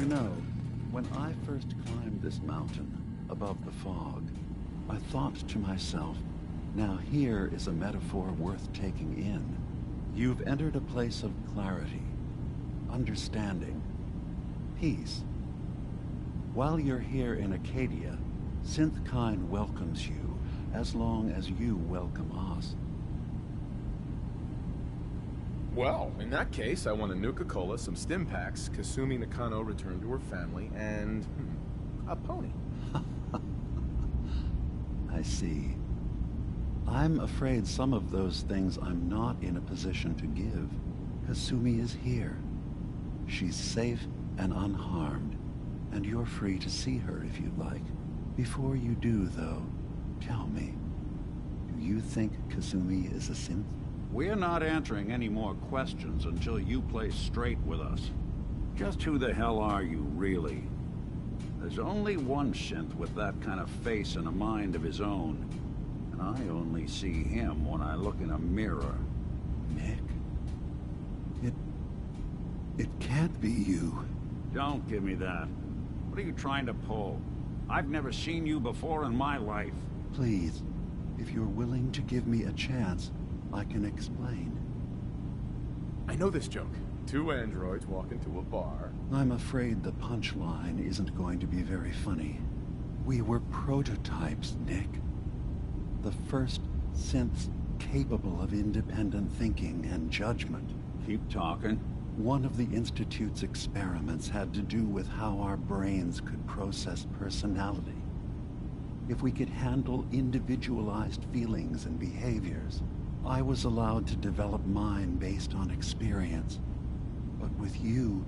know, when I first climbed this mountain above the fog, I thought to myself, now here is a metaphor worth taking in. You've entered a place of clarity, understanding, peace. While you're here in Acadia, Synthkind welcomes you as long as you welcome us. Well, in that case, I want a Nuka-Cola, some stim packs, Kasumi Nakano returned to her family, and a pony. I see. I'm afraid some of those things I'm not in a position to give. Kasumi is here. She's safe and unharmed, and you're free to see her if you'd like. Before you do, though, tell me, do you think Kasumi is a synth? We're not answering any more questions until you play straight with us. Just who the hell are you, really? There's only one synth with that kind of face and a mind of his own. And I only see him when I look in a mirror. Nick? It can't be you. Don't give me that. What are you trying to pull? I've never seen you before in my life. Please, if you're willing to give me a chance, I can explain. I know this joke. Two androids walk into a bar. I'm afraid the punchline isn't going to be very funny. We were prototypes, Nick. The first synths capable of independent thinking and judgment. Keep talking. One of the Institute's experiments had to do with how our brains could process personality. If we could handle individualized feelings and behaviors, I was allowed to develop mine based on experience. But with you,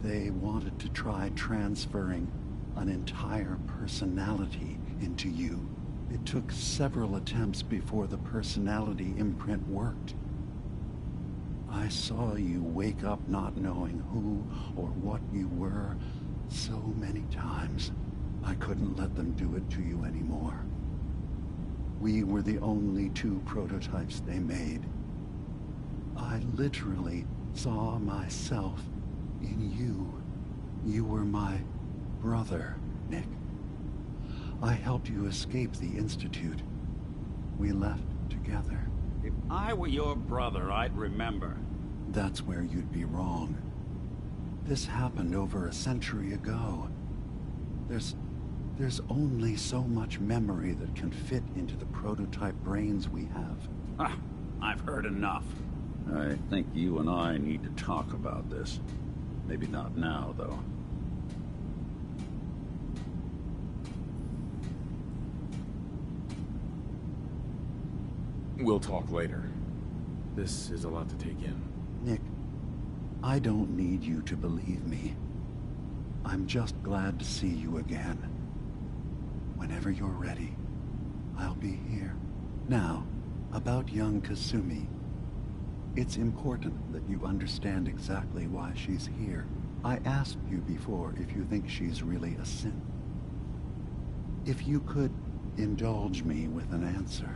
they wanted to try transferring an entire personality into you. It took several attempts before the personality imprint worked. I saw you wake up not knowing who or what you were so many times. I couldn't let them do it to you anymore. We were the only two prototypes they made. I literally saw myself in you. You were my brother, Nick. I helped you escape the Institute. We left together. If I were your brother, I'd remember. That's where you'd be wrong. This happened over a century ago. There's only so much memory that can fit into the prototype brains we have. Ah, I've heard enough. I think you and I need to talk about this. Maybe not now, though. We'll talk later. This is a lot to take in. Nick, I don't need you to believe me. I'm just glad to see you again. Whenever you're ready, I'll be here. Now, about young Kasumi. It's important that you understand exactly why she's here. I asked you before if you think she's really a synth. If you could indulge me with an answer.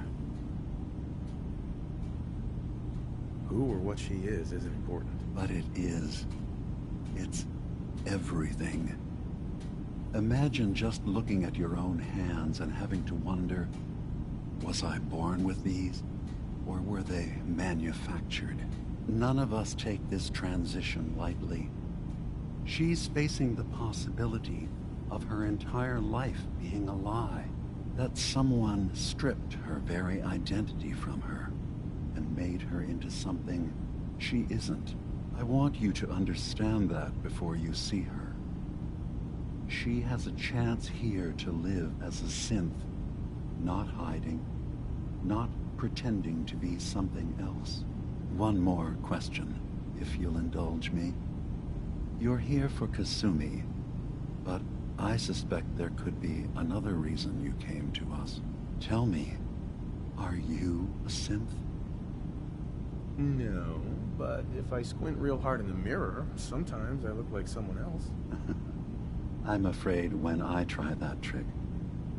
Who or what she is isn't important. But it is. It's everything. Imagine just looking at your own hands and having to wonder, was I born with these? Or were they manufactured? None of us take this transition lightly. She's facing the possibility of her entire life being a lie. That someone stripped her very identity from her and made her into something she isn't. I want you to understand that before you see her. She has a chance here to live as a synth, not hiding, not pretending to be something else. One more question, if you'll indulge me. You're here for Kasumi, but I suspect there could be another reason you came to us. Tell me, are you a synth? No, but if I squint real hard in the mirror, sometimes I look like someone else. I'm afraid when I try that trick,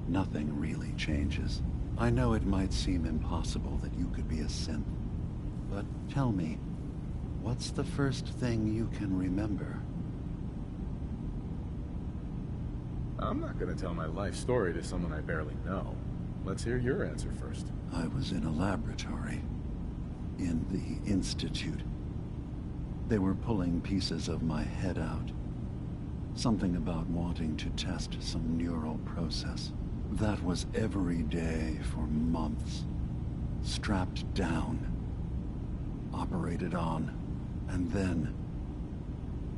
nothing really changes. I know it might seem impossible that you could be a synth, but tell me, what's the first thing you can remember? I'm not gonna tell my life story to someone I barely know. Let's hear your answer first. I was in a laboratory. In the Institute. They were pulling pieces of my head out. Something about wanting to test some neural process. That was every day for months. Strapped down. Operated on. And then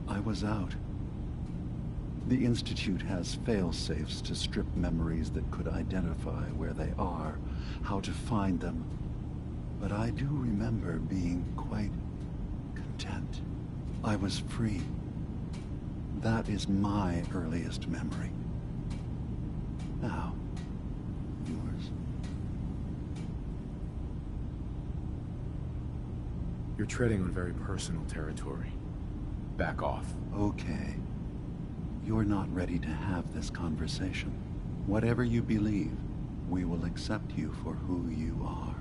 I was out. The Institute has fail-safes to strip memories that could identify where they are, how to find them. But I do remember being quite content. I was free. That is my earliest memory. Now, yours. You're treading on very personal territory. Back off. Okay. You're not ready to have this conversation. Whatever you believe, we will accept you for who you are.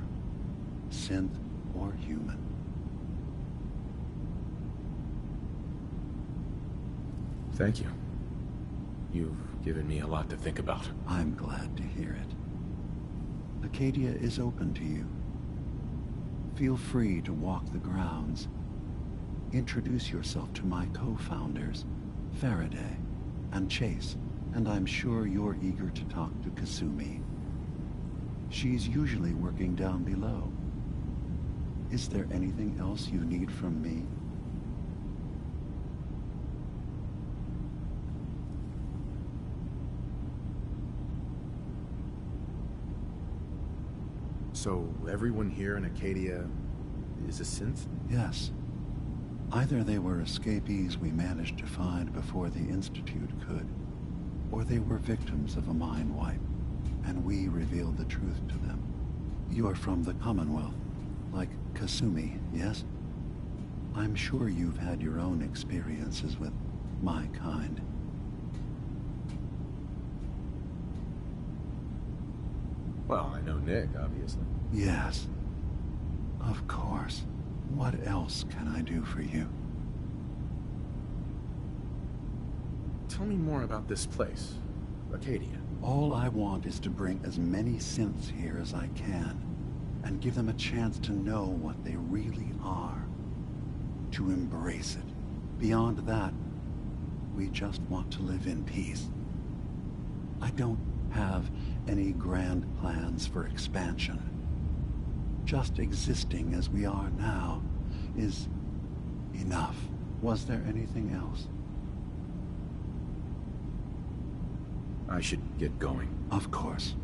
Synth or human. Thank you. You've given me a lot to think about. I'm glad to hear it. Acadia is open to you. Feel free to walk the grounds. Introduce yourself to my co-founders, Faraday and Chase, and I'm sure you're eager to talk to Kasumi. She's usually working down below. Is there anything else you need from me? So, everyone here in Acadia is a synth? Yes. Either they were escapees we managed to find before the Institute could, or they were victims of a mind wipe, and we revealed the truth to them. You're from the Commonwealth, like Kasumi, yes? I'm sure you've had your own experiences with my kind. Well, I know Nick, obviously. Yes. Of course. What else can I do for you? Tell me more about this place, Acadia. All I want is to bring as many synths here as I can, and give them a chance to know what they really are. To embrace it. Beyond that, we just want to live in peace. I don't have any grand plans for expansion. Just existing as we are now is enough. Was there anything else? I should get going. Of course.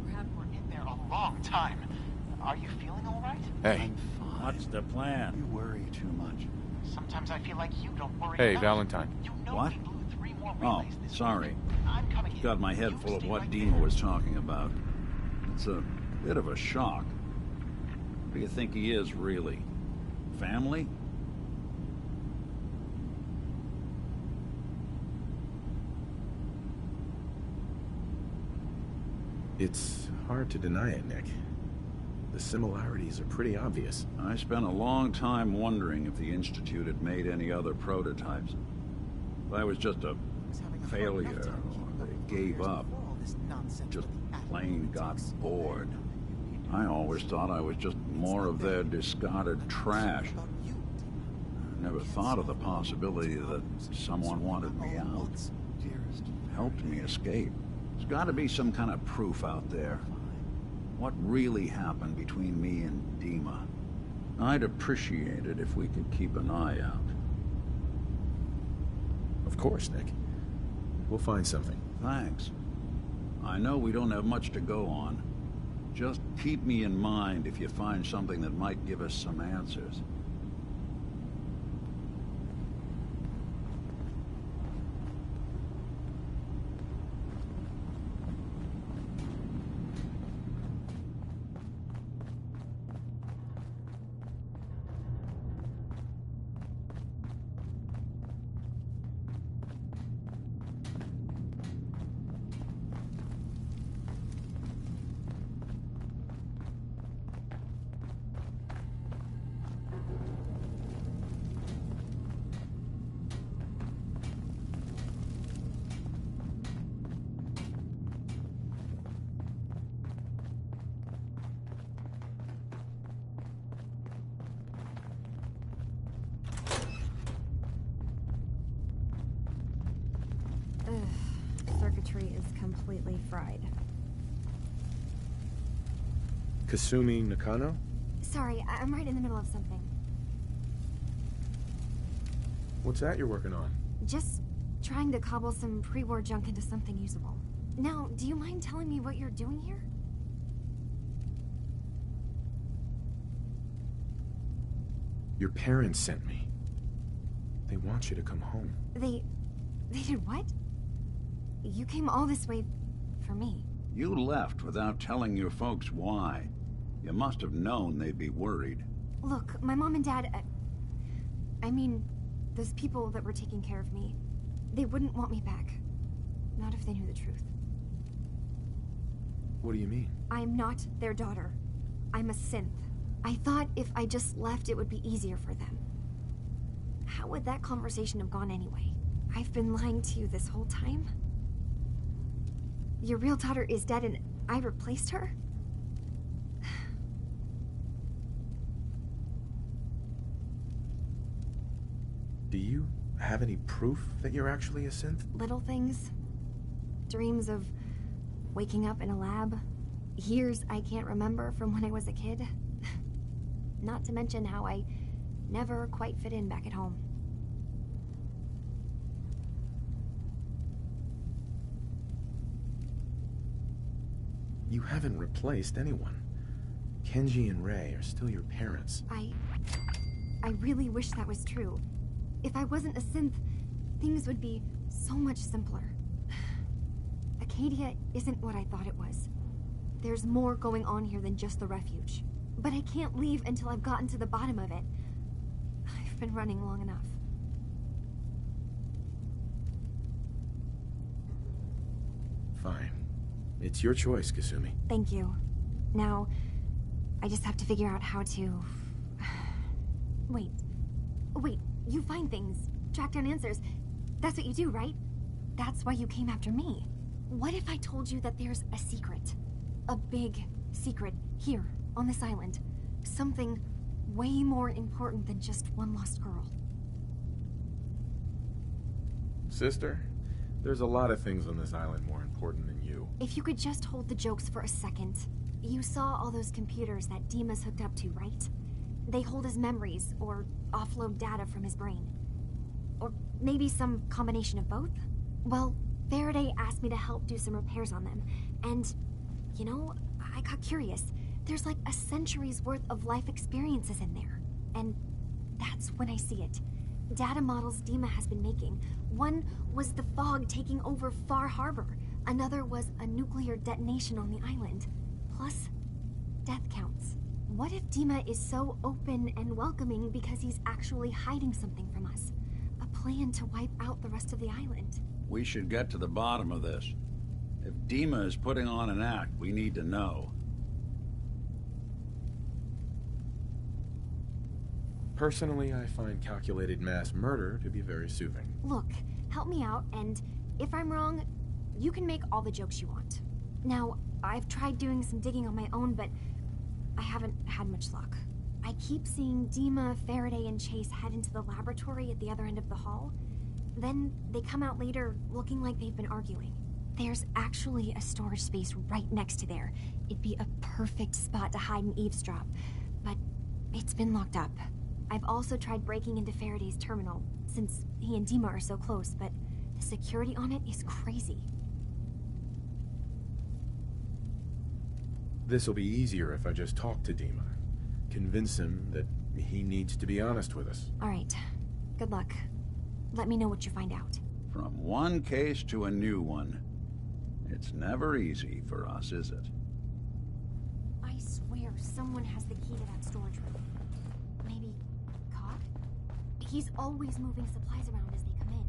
We were in there a long time. Are you feeling all right? Hey. I'm fine. What's the plan? You worry too much. Sometimes I feel like you don't worry Hey, enough. Valentine. You know What? we blew 3 more Oh, relays this sorry. week. I'm coming in. Got my head You full of stay what right Dima there. was talking about. It's a bit of a shock. What do you think he is, really? Family? It's hard to deny it, Nick. The similarities are pretty obvious. I spent a long time wondering if the Institute had made any other prototypes. If I was just a failure, or they gave up, just plain got bored. I always thought I was just more of their discarded trash. I never thought of the possibility that someone wanted me out, helped me escape. There's got to be some kind of proof out there. What really happened between me and Dima? I'd appreciate it if we could keep an eye out. Of course, Nick. We'll find something. Thanks. I know we don't have much to go on. Just keep me in mind if you find something that might give us some answers. completely fried. Kasumi Nakano? Sorry, I'm right in the middle of something. What's that you're working on? Just trying to cobble some pre-war junk into something usable. Now, do you mind telling me what you're doing here? Your parents sent me. They want you to come home. They did what? You came all this way for me. You left without telling your folks why. You must have known they'd be worried. Look, my mom and dad... I mean, those people that were taking care of me, they wouldn't want me back. Not if they knew the truth. What do you mean? I'm not their daughter. I'm a synth. I thought if I just left, it would be easier for them. How would that conversation have gone anyway? I've been lying to you this whole time? Your real daughter is dead and I replaced her? Do you have any proof that you're actually a synth? Little things. Dreams of waking up in a lab. Years I can't remember from when I was a kid. Not to mention how I never quite fit in back at home. You haven't replaced anyone. Kenji and Rei are still your parents. I really wish that was true. If I wasn't a synth, things would be so much simpler. Acadia isn't what I thought it was. There's more going on here than just the refuge. But I can't leave until I've gotten to the bottom of it. I've been running long enough. Fine. It's your choice, Kasumi. Thank you. Now, I just have to figure out how to... Wait, you find things, track down answers. That's what you do, right? That's why you came after me. What if I told you that there's a secret? A big secret here, on this island. Something way more important than just one lost girl. Sister, there's a lot of things on this island more important than you. If you could just hold the jokes for a second. You saw all those computers that Dima's hooked up to, right? They hold his memories, or offload data from his brain. Or maybe some combination of both? Well, Faraday asked me to help do some repairs on them, and, you know, I got curious. There's like a century's worth of life experiences in there. And that's when I see it. Data models Dima has been making. One was the fog taking over Far Harbor. Another was a nuclear detonation on the island. Plus, death counts. What if Dima is so open and welcoming because he's actually hiding something from us? A plan to wipe out the rest of the island. We should get to the bottom of this. If Dima is putting on an act, we need to know. Personally, I find calculated mass murder to be very soothing. Look, help me out, and if I'm wrong, you can make all the jokes you want. Now, I've tried doing some digging on my own, but I haven't had much luck. I keep seeing Dima, Faraday, and Chase head into the laboratory at the other end of the hall. Then they come out later looking like they've been arguing. There's actually a storage space right next to there. It'd be a perfect spot to hide and eavesdrop, but it's been locked up. I've also tried breaking into Faraday's terminal, since he and Dima are so close, but the security on it is crazy. This'll be easier if I just talk to Dima. Convince him that he needs to be honest with us. All right. Good luck. Let me know what you find out. From one case to a new one. It's never easy for us, is it? I swear someone has the key to that storage room. Maybe Cog? He's always moving supplies around as they come in.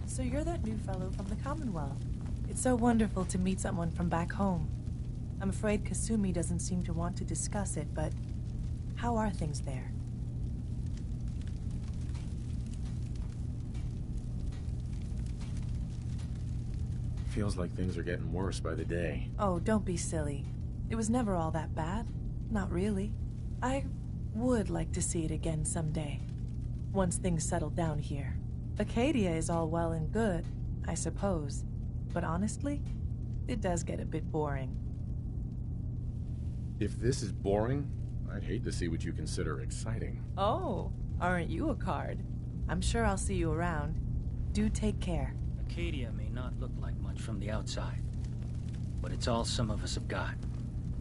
So you're that new fellow from the Commonwealth. It's so wonderful to meet someone from back home. I'm afraid Kasumi doesn't seem to want to discuss it, but how are things there? Feels like things are getting worse by the day. Oh, don't be silly. It was never all that bad. Not really. I would like to see it again someday. Once things settle down here. Acadia is all well and good, I suppose. But honestly, it does get a bit boring. If this is boring, I'd hate to see what you consider exciting. Oh, aren't you a card? I'm sure I'll see you around. Do take care. Acadia may not look like much from the outside, but it's all some of us have got.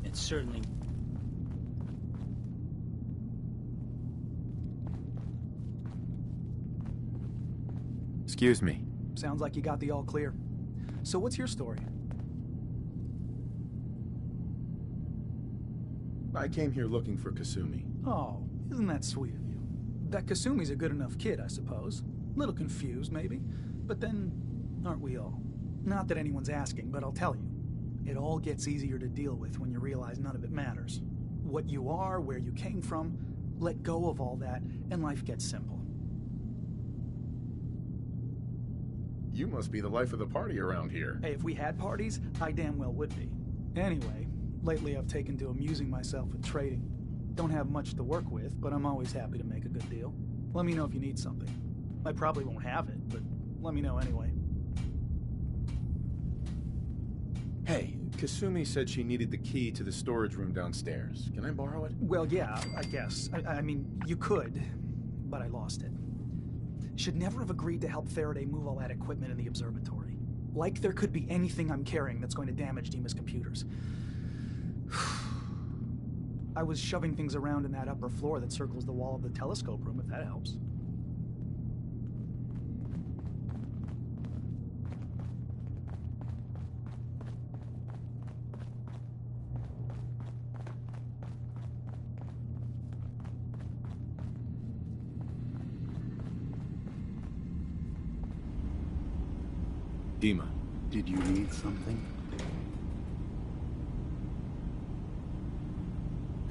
It's certainly... Excuse me. Sounds like you got the all clear. So what's your story? I came here looking for Kasumi. Oh, isn't that sweet of you? That Kasumi's a good enough kid, I suppose. Little confused, maybe. But then, aren't we all? Not that anyone's asking, but I'll tell you. It all gets easier to deal with when you realize none of it matters. What you are, where you came from, let go of all that, and life gets simple. You must be the life of the party around here. Hey, if we had parties, I damn well would be. Anyway, lately I've taken to amusing myself with trading. Don't have much to work with, but I'm always happy to make a good deal. Let me know if you need something. I probably won't have it, but let me know anyway. Hey, Kasumi said she needed the key to the storage room downstairs. Can I borrow it? Well, yeah, I guess. I mean, you could, but I lost it. Should never have agreed to help Faraday move all that equipment in the observatory. Like there could be anything I'm carrying that's going to damage Dima's computers. I was shoving things around in that upper floor that circles the wall of the telescope room, if that helps. Dima. Did you need something?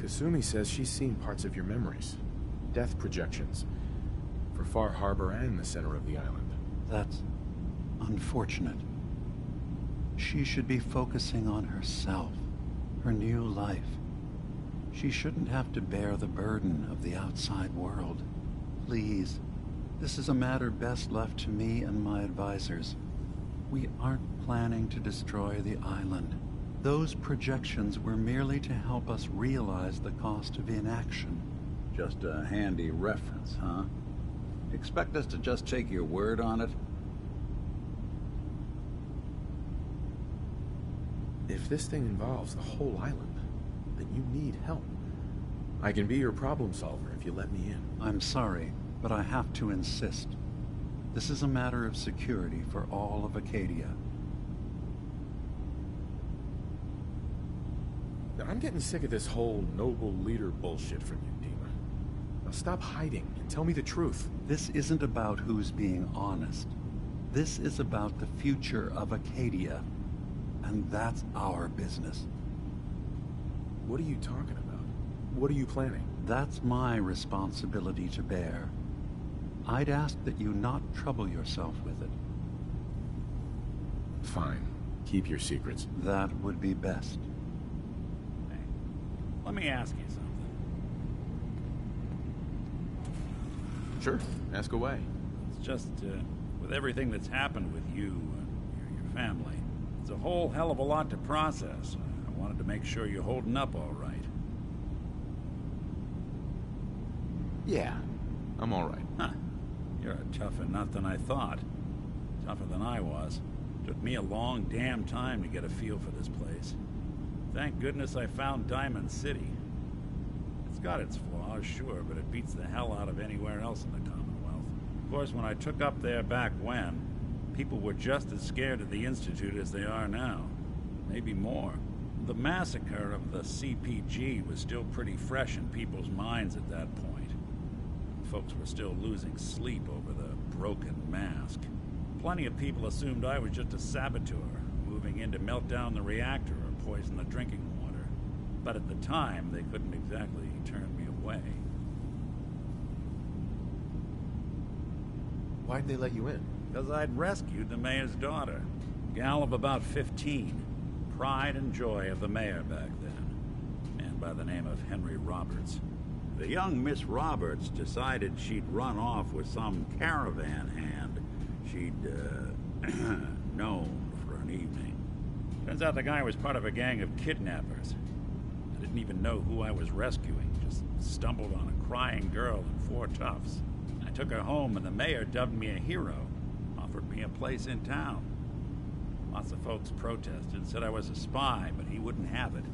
Kasumi says she's seen parts of your memories. Death projections. For Far Harbor and the center of the island. That's unfortunate. She should be focusing on herself, her new life. She shouldn't have to bear the burden of the outside world. Please, this is a matter best left to me and my advisors. We aren't planning to destroy the island. Those projections were merely to help us realize the cost of inaction. Just a handy reference, huh? Expect us to just take your word on it? If this thing involves the whole island, then you need help. I can be your problem solver if you let me in. I'm sorry, but I have to insist. This is a matter of security for all of Acadia. I'm getting sick of this whole noble leader bullshit from you, Dima. Now stop hiding and tell me the truth. This isn't about who's being honest. This is about the future of Acadia. And that's our business. What are you talking about? What are you planning? That's my responsibility to bear. I'd ask that you not trouble yourself with it. Fine. Keep your secrets. That would be best. Hey, let me ask you something. Sure. Ask away. It's just, with everything that's happened with you and your family, it's a whole hell of a lot to process. I wanted to make sure you're holding up all right. Yeah. I'm all right. Huh. You're a tougher nut than I thought. Tougher than I was. Took me a long damn time to get a feel for this place. Thank goodness I found Diamond City. It's got its flaws, sure, but it beats the hell out of anywhere else in the Commonwealth. Of course, when I took up there back when, people were just as scared of the Institute as they are now. Maybe more. The massacre of the CPG was still pretty fresh in people's minds at that point. Folks were still losing sleep over the broken mask. Plenty of people assumed I was just a saboteur, moving in to melt down the reactor or poison the drinking water. But at the time, they couldn't exactly turn me away. Why'd they let you in? Because I'd rescued the mayor's daughter. Gal of about 15. Pride and joy of the mayor back then. Man by the name of Henry Roberts. The young Miss Roberts decided she'd run off with some caravan hand she'd, known for an evening. Turns out the guy was part of a gang of kidnappers. I didn't even know who I was rescuing, just stumbled on a crying girl and 4 toughs. I took her home and the mayor dubbed me a hero, offered me a place in town. Lots of folks protested, said I was a spy, but he wouldn't have it.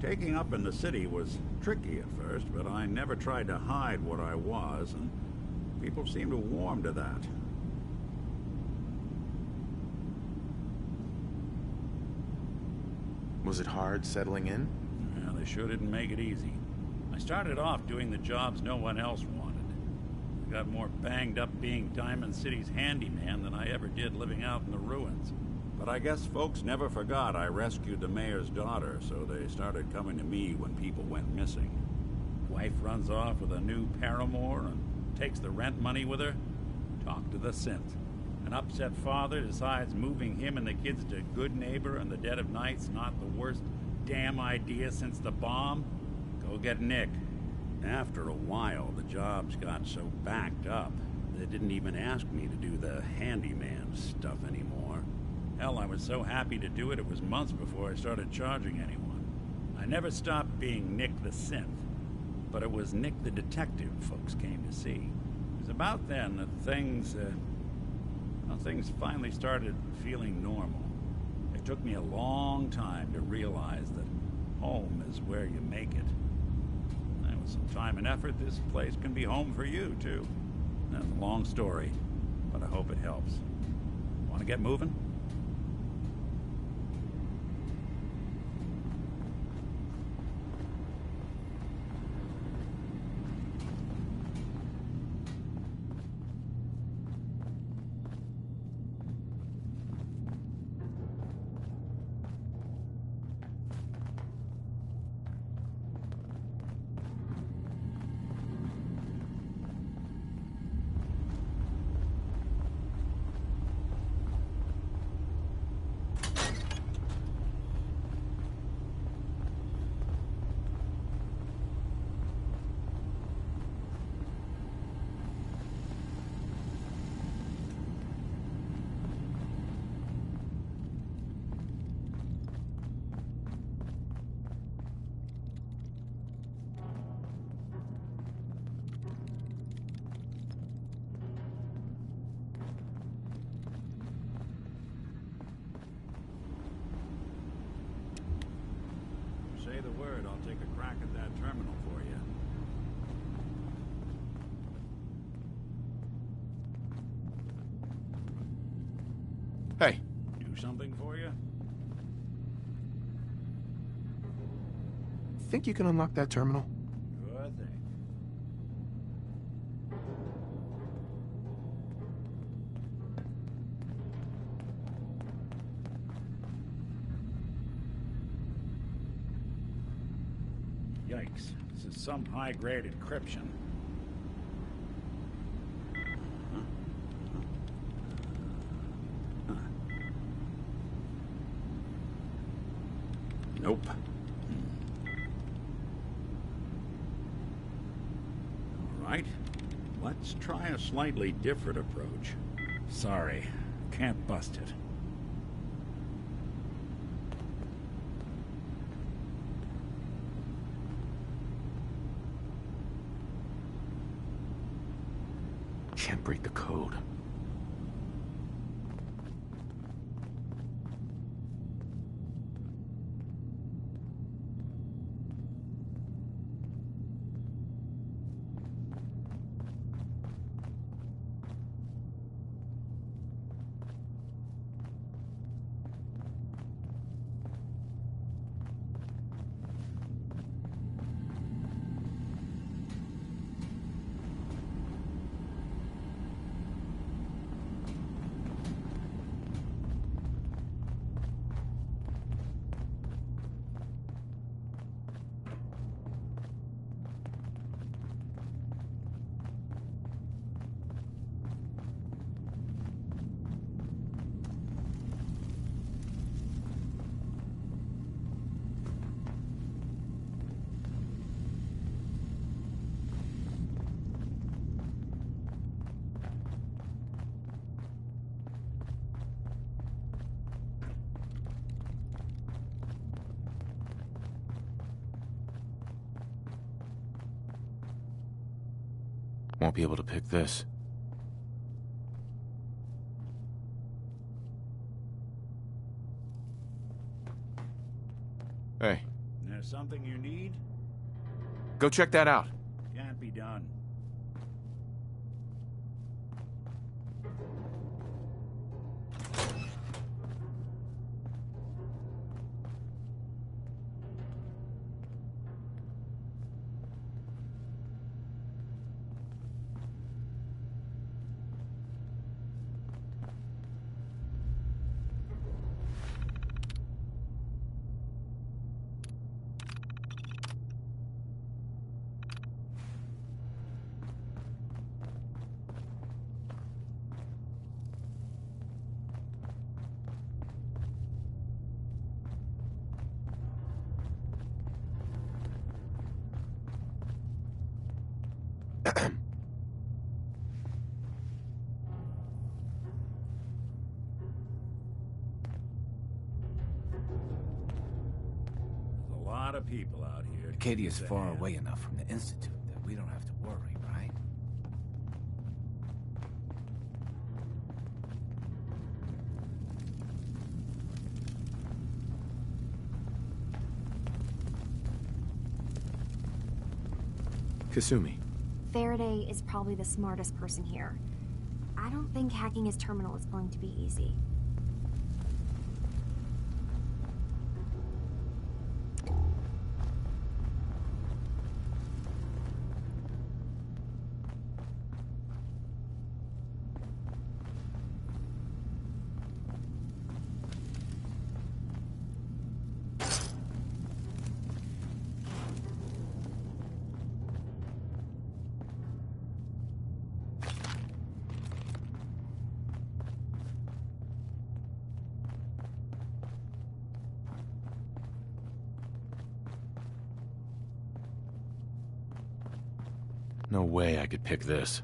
Taking up in the city was tricky at first, but I never tried to hide what I was, and people seemed to warm to that. Was it hard settling in? Yeah, they sure didn't make it easy. I started off doing the jobs no one else wanted. I got more banged up being Diamond City's handyman than I ever did living out in the ruins. But I guess folks never forgot I rescued the mayor's daughter, so they started coming to me when people went missing. Wife runs off with a new paramour and takes the rent money with her. Talk to the synth. An upset father decides moving him and the kids to Good Neighbor in the dead of night's not the worst damn idea since the bomb. Go get Nick. After a while, the jobs got so backed up, they didn't even ask me to do the handyman stuff anymore. Hell, I was so happy to do it, it was months before I started charging anyone. I never stopped being Nick the synth, but it was Nick the detective folks came to see. It was about then that things finally started feeling normal. It took me a long time to realize that home is where you make it. And with some time and effort, this place can be home for you, too. That's a long story, but I hope it helps. Want to get moving? Say the word, I'll take a crack at that terminal for you. Hey. Do something for you? Think you can unlock that terminal? Sure thing. Yikes. This is some high-grade encryption. Nope. All right. Let's try a slightly different approach. Sorry. Can't bust it. Can't break the code. Won't be able to pick this. Hey. There's something you need? Go check that out. Can't be done. There's a lot of people out here. Acadia's far away enough from the Institute that we don't have to worry, right? Kasumi. Faraday is probably the smartest person here. I don't think hacking his terminal is going to be easy. No way I could pick this.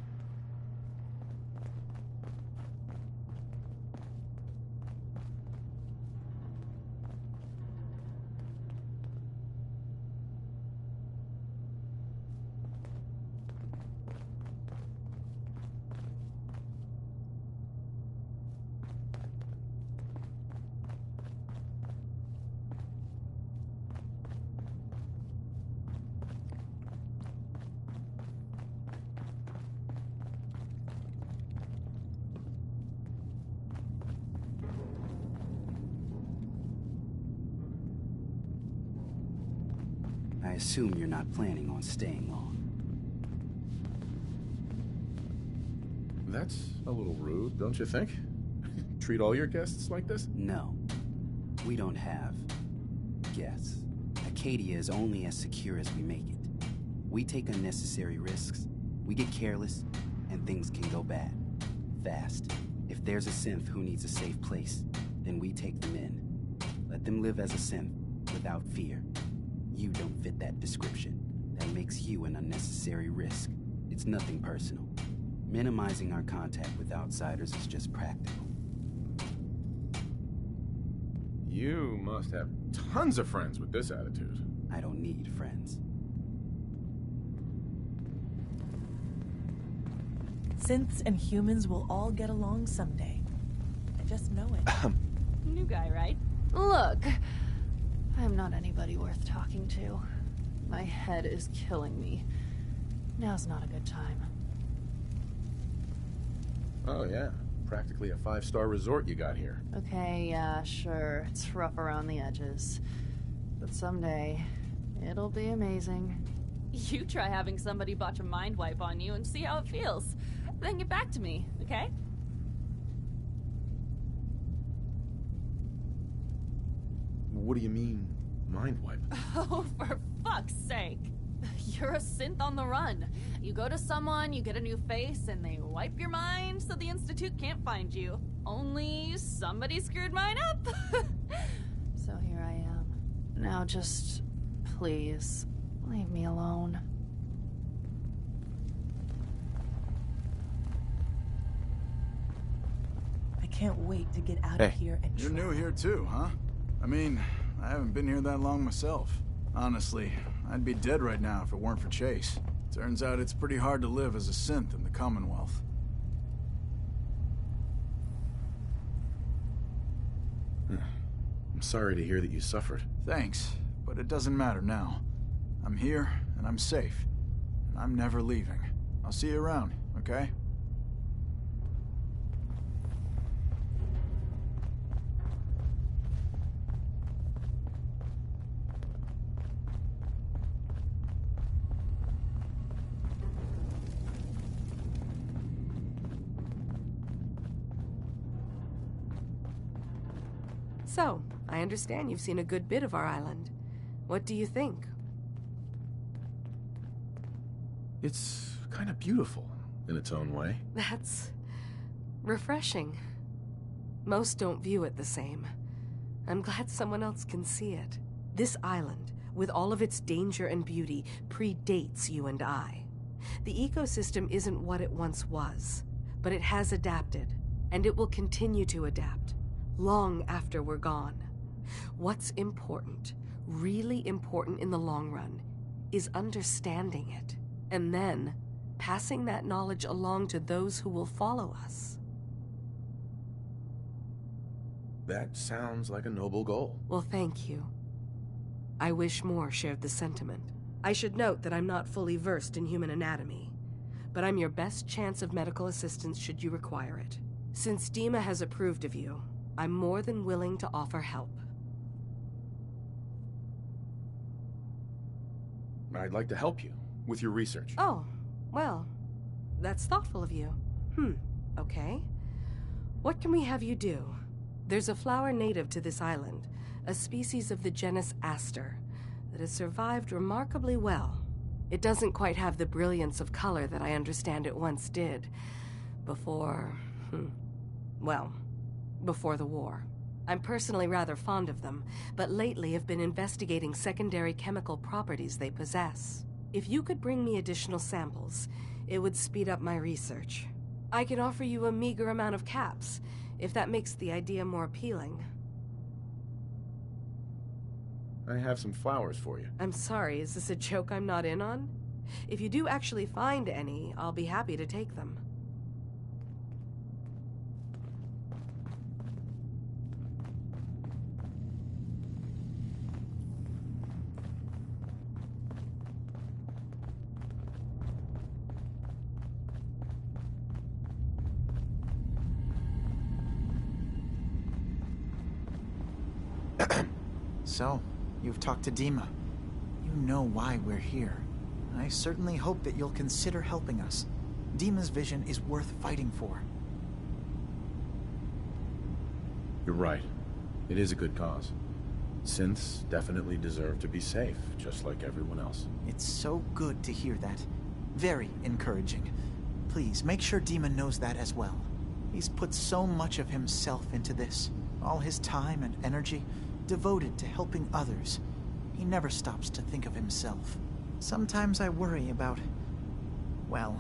I assume you're not planning on staying long. That's a little rude, don't you think? Treat all your guests like this? No. We don't have guests. Acadia is only as secure as we make it. We take unnecessary risks, we get careless, and things can go bad. Fast. If there's a synth who needs a safe place, then we take them in. Let them live as a synth, without fear. You don't fit that description. That makes you an unnecessary risk. It's nothing personal. Minimizing our contact with outsiders is just practical. You must have tons of friends with this attitude. I don't need friends. Synths and humans will all get along someday. I just know it. New guy, right? Look, I'm not anybody worth talking to. My head is killing me. Now's not a good time. Oh yeah, practically a 5-star resort you got here. Okay, yeah, sure. It's rough around the edges. But someday, it'll be amazing. You try having somebody botch a mind wipe on you and see how it feels. Then get back to me, okay? What do you mean, mind wipe? Oh, for fuck's sake. You're a synth on the run. You go to someone, you get a new face, and they wipe your mind so the Institute can't find you. Only somebody screwed mine up. So here I am. Now just, please, leave me alone. I can't wait to get out of here and You're new here too, huh? I mean, I haven't been here that long myself. Honestly, I'd be dead right now if it weren't for Chase. Turns out it's pretty hard to live as a synth in the Commonwealth. I'm sorry to hear that you suffered. Thanks, but it doesn't matter now. I'm here, and I'm safe. And I'm never leaving. I'll see you around, okay? So, I understand you've seen a good bit of our island. What do you think? It's kind of beautiful, in its own way. That's refreshing. Most don't view it the same. I'm glad someone else can see it. This island, with all of its danger and beauty, predates you and I. The ecosystem isn't what it once was, but it has adapted, and it will continue to adapt, long after we're gone. What's important, really important in the long run, is understanding it, and then passing that knowledge along to those who will follow us. That sounds like a noble goal. Well, thank you. I wish more shared the sentiment. I should note that I'm not fully versed in human anatomy, but I'm your best chance of medical assistance should you require it. Since Dima has approved of you, I'm more than willing to offer help. I'd like to help you with your research. Oh, well, that's thoughtful of you. Okay. What can we have you do? There's a flower native to this island, a species of the genus Aster, that has survived remarkably well. It doesn't quite have the brilliance of color that I understand it once did. Before the war. I'm personally rather fond of them, but lately have been investigating secondary chemical properties they possess. If you could bring me additional samples, it would speed up my research. I can offer you a meager amount of caps, if that makes the idea more appealing. I have some flowers for you. I'm sorry, is this a joke I'm not in on? If you do actually find any, I'll be happy to take them. So, you've talked to Dima. You know why we're here. I certainly hope that you'll consider helping us. Dima's vision is worth fighting for. You're right. It is a good cause. Synths definitely deserve to be safe, just like everyone else. It's so good to hear that. Very encouraging. Please, make sure Dima knows that as well. He's put so much of himself into this. All his time and energy devoted to helping others. He never stops to think of himself. Sometimes I worry about, well,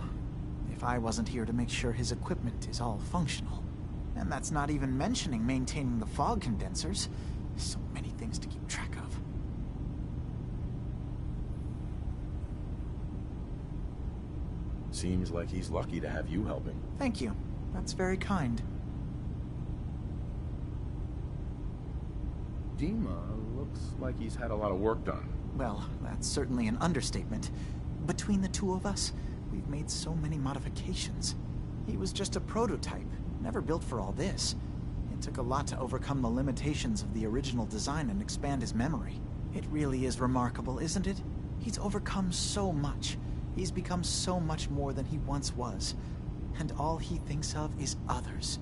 if I wasn't here to make sure his equipment is all functional. And that's not even mentioning maintaining the fog condensers. So many things to keep track of. Seems like he's lucky to have you helping. Thank you. That's very kind. Dima looks like he's had a lot of work done. Well, that's certainly an understatement. Between the two of us, we've made so many modifications. He was just a prototype, never built for all this. It took a lot to overcome the limitations of the original design and expand his memory. It really is remarkable, isn't it? He's overcome so much. He's become so much more than he once was. And all he thinks of is others.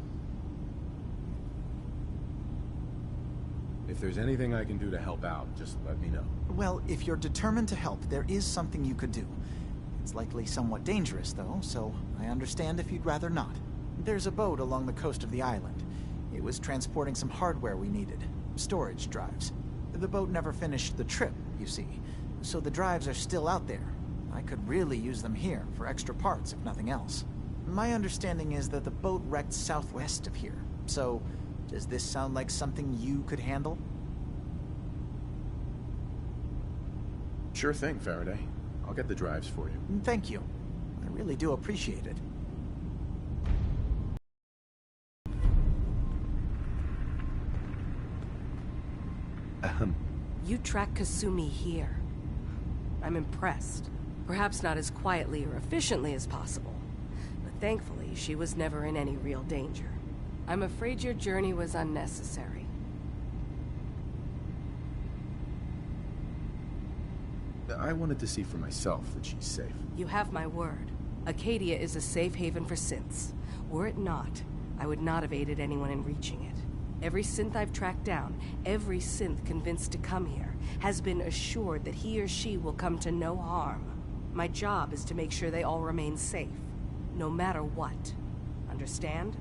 If there's anything I can do to help out, just let me know. Well, if you're determined to help, there is something you could do. It's likely somewhat dangerous, though, so I understand if you'd rather not. There's a boat along the coast of the island. It was transporting some hardware we needed. Storage drives. The boat never finished the trip, you see, so the drives are still out there. I could really use them here for extra parts, if nothing else. My understanding is that the boat wrecked southwest of here, so does this sound like something you could handle? Sure thing, Faraday. I'll get the drives for you. Thank you. I really do appreciate it. You track Kasumi here. I'm impressed. Perhaps not as quietly or efficiently as possible, but thankfully she was never in any real danger. I'm afraid your journey was unnecessary. I wanted to see for myself that she's safe. You have my word. Acadia is a safe haven for synths. Were it not, I would not have aided anyone in reaching it. Every synth I've tracked down, every synth convinced to come here, has been assured that he or she will come to no harm. My job is to make sure they all remain safe, no matter what. Understand?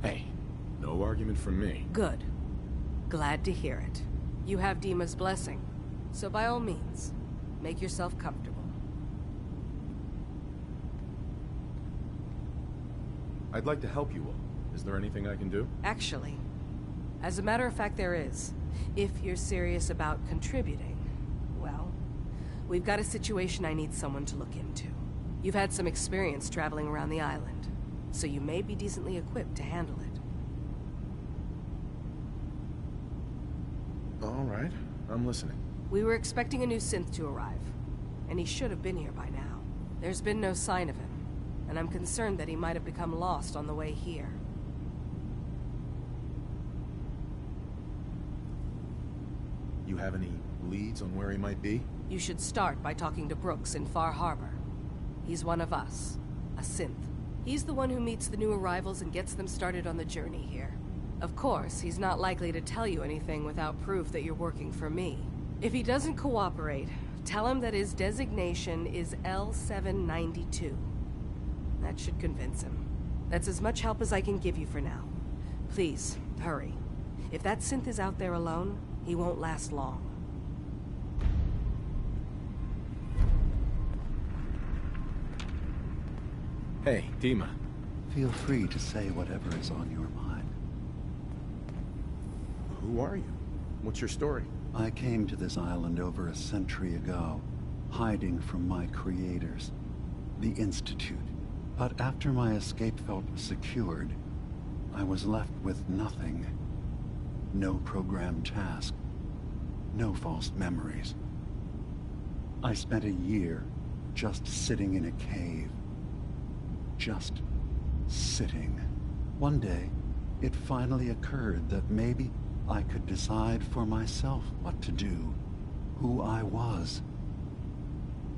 Hey, no argument from me. Good. Glad to hear it. You have Dima's blessing, so by all means, make yourself comfortable. I'd like to help you all. Is there anything I can do? Actually, as a matter of fact, there is. If you're serious about contributing, well, we've got a situation I need someone to look into. You've had some experience traveling around the island, so you may be decently equipped to handle it. All right, I'm listening. We were expecting a new synth to arrive, and he should have been here by now. There's been no sign of him, and I'm concerned that he might have become lost on the way here. You have any leads on where he might be? You should start by talking to Brooks in Far Harbor. He's one of us, a synth. He's the one who meets the new arrivals and gets them started on the journey here. Of course, he's not likely to tell you anything without proof that you're working for me. If he doesn't cooperate, tell him that his designation is L792. That should convince him. That's as much help as I can give you for now. Please, hurry. If that synth is out there alone, he won't last long. Hey, Dima. Feel free to say whatever is on your mind. Who are you? What's your story? I came to this island over a century ago, hiding from my creators, the Institute. But after my escape felt secured, I was left with nothing. No programmed task. No false memories. I spent a year just sitting in a cave. Just sitting. One day, it finally occurred that maybe I could decide for myself what to do, who I was.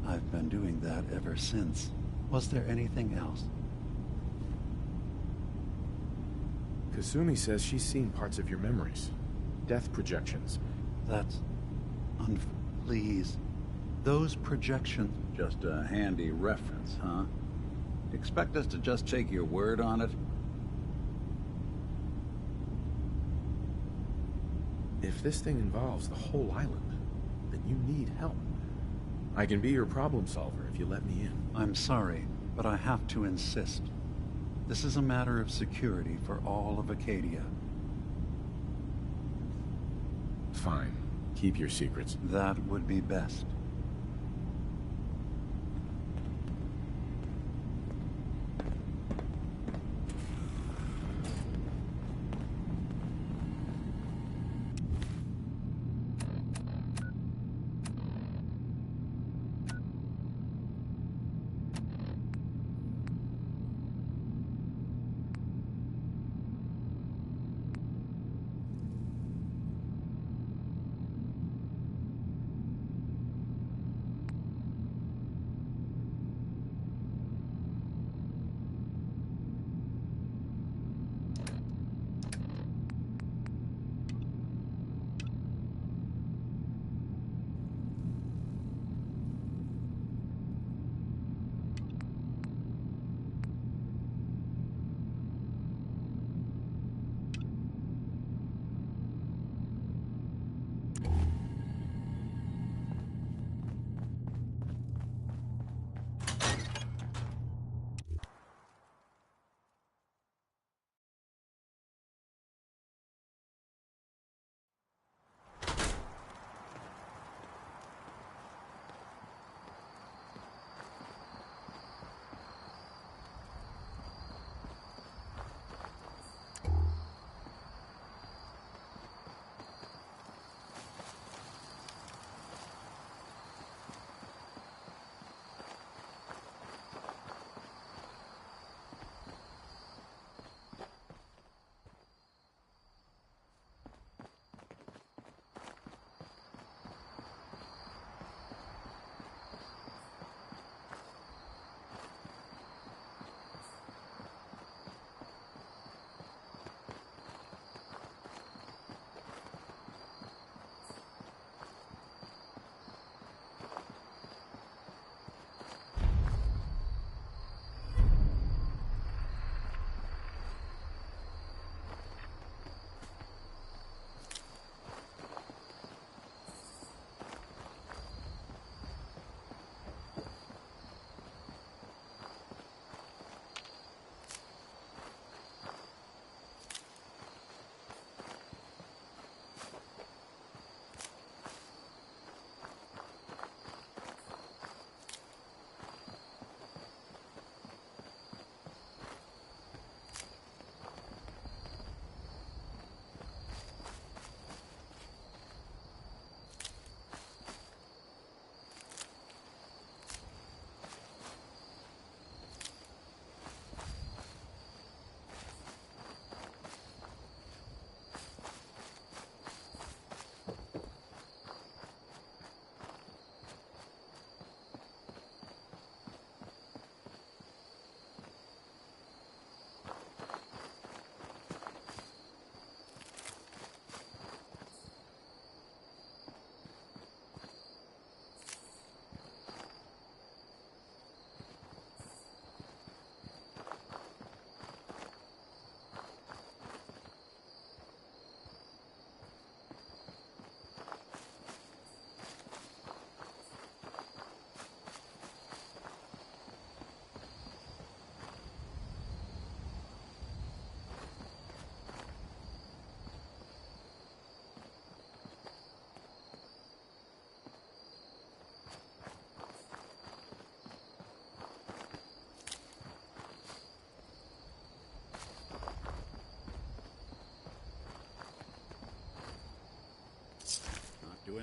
I've been doing that ever since. Was there anything else? Kasumi says she's seen parts of your memories. Death projections. That's... Please. Those projections... Just a handy reference, huh? Expect us to just take your word on it? If this thing involves the whole island, then you need help. I can be your problem solver if you let me in. I'm sorry, but I have to insist. This is a matter of security for all of Acadia. Fine. Keep your secrets. That would be best.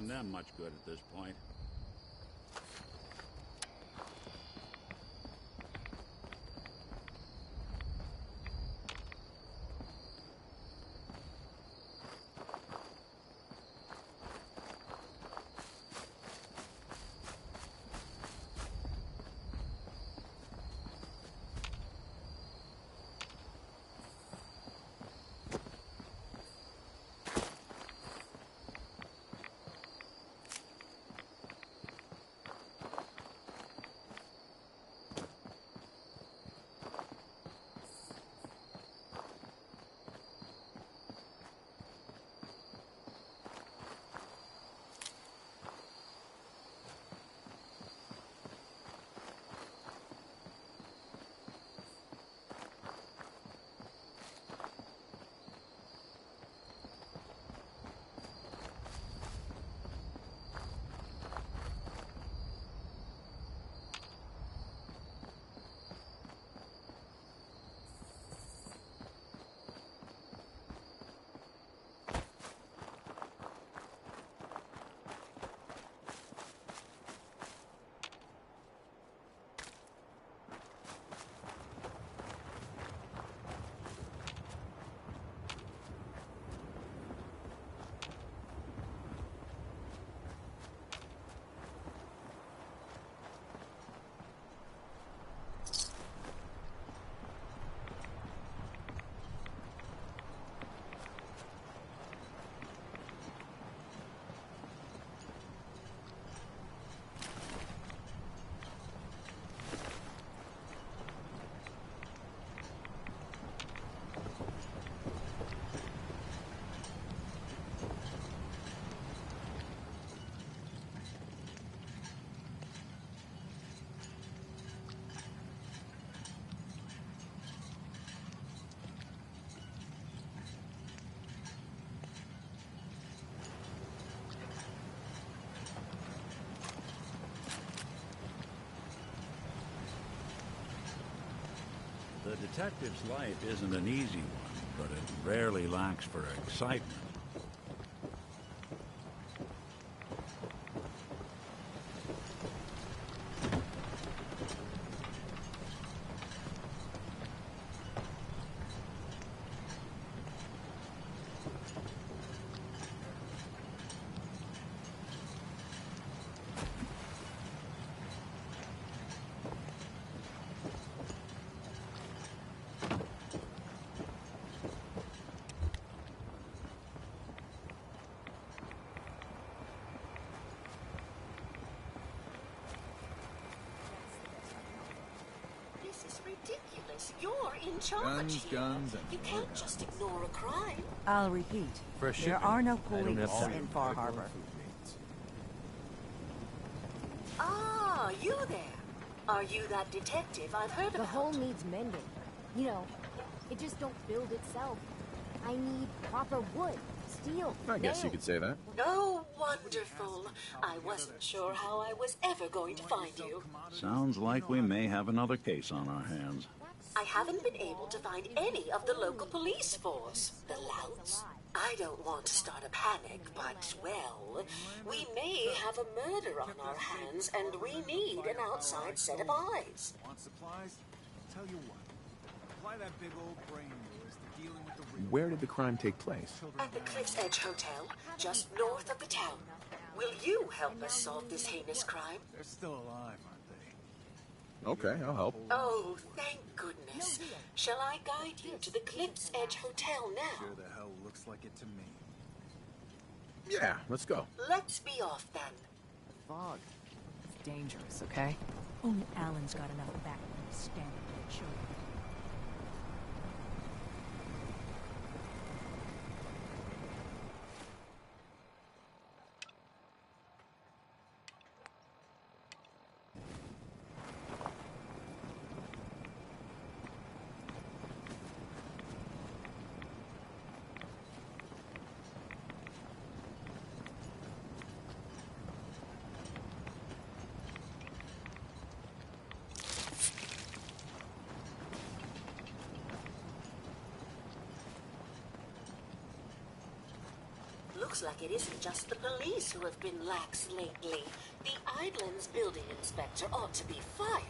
doing them much good at this point. The detective's life isn't an easy one, but it rarely lacks for excitement. You're in charge here. Guns, you can't just ignore a crime. I'll repeat. There are no police in Far Harbor. Ah, you there. Are you that detective I've heard about? The hull needs mending. You know, it just don't build itself. I need proper wood, steel, I guess you could say that. Oh, wonderful. I wasn't sure how I was ever going to find you. Sounds like we may have another case on our hands. I haven't been able to find any of the local police force. The louts. I don't want to start a panic, but, well, we may have a murder on our hands, and we need an outside set of eyes. Want supplies? Tell you what. Apply that big old brain of yours to dealing with the real. Where did the crime take place? At the Cliff's Edge Hotel, just north of the town. Will you help us solve this heinous crime? They're still alive, aren't they? Okay, I'll help. Oh, thank goodness. Shall I guide you to the Cliff's Edge Hotel now? Sure the hell looks like it to me. Yeah, let's go. Let's be off then. Fog. It's dangerous, okay? Only Alan's got enough backbone to stand up to children. looks like it isn't just the police who have been lax lately. The Island's building inspector ought to be fired.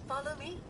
Follow me.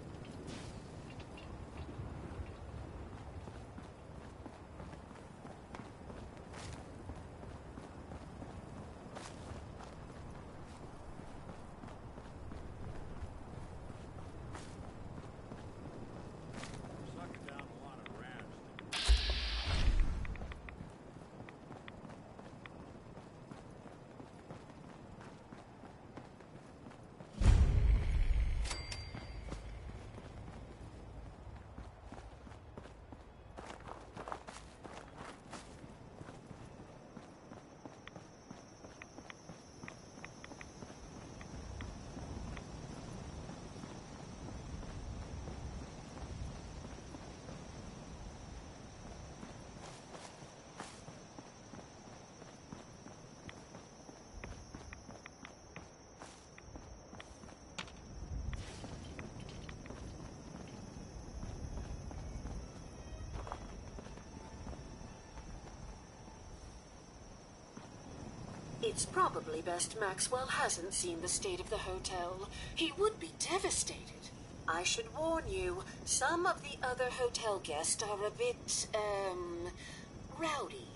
It's probably best Maxwell hasn't seen the state of the hotel. He would be devastated. I should warn you, some of the other hotel guests are a bit, rowdy.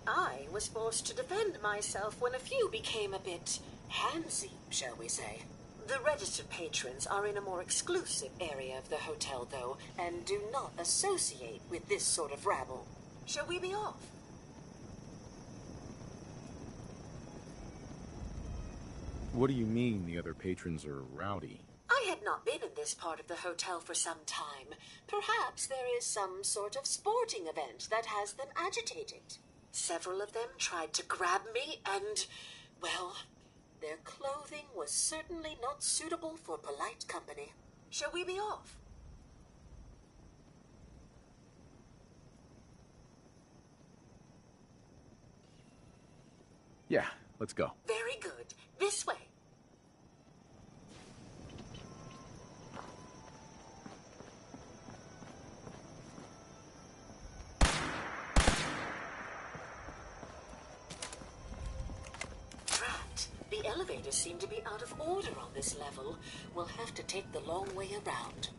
I was forced to defend myself when a few became a bit handsy, shall we say. The registered patrons are in a more exclusive area of the hotel, though, and do not associate with this sort of rabble. Shall we be off? What do you mean the other patrons are rowdy? I had not been in this part of the hotel for some time. Perhaps there is some sort of sporting event that has them agitated. Several of them tried to grab me and, well, their clothing was certainly not suitable for polite company. Shall we be off? Yeah, let's go. Very good. This way. Drat. The elevators seem to be out of order on this level. We'll have to take the long way around.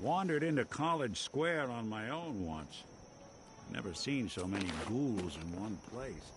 Wandered into College Square on my own once. Never seen so many ghouls in one place.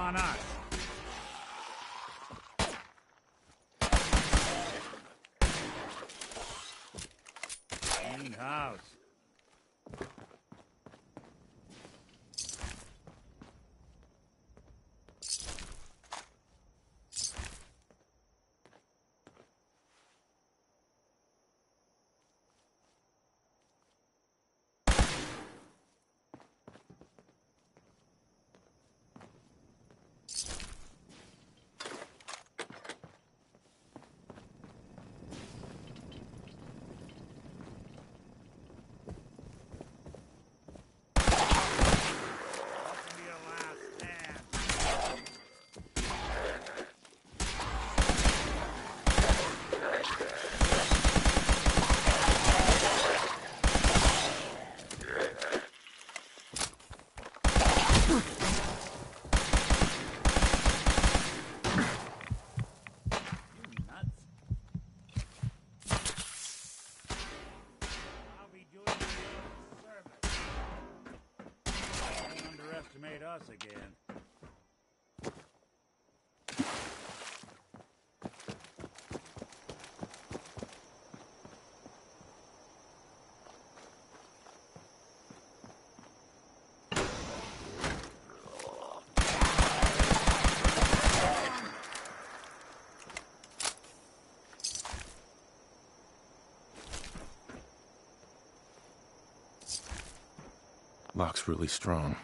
on us. Clean house. Underestimate us again. Lock's really strong.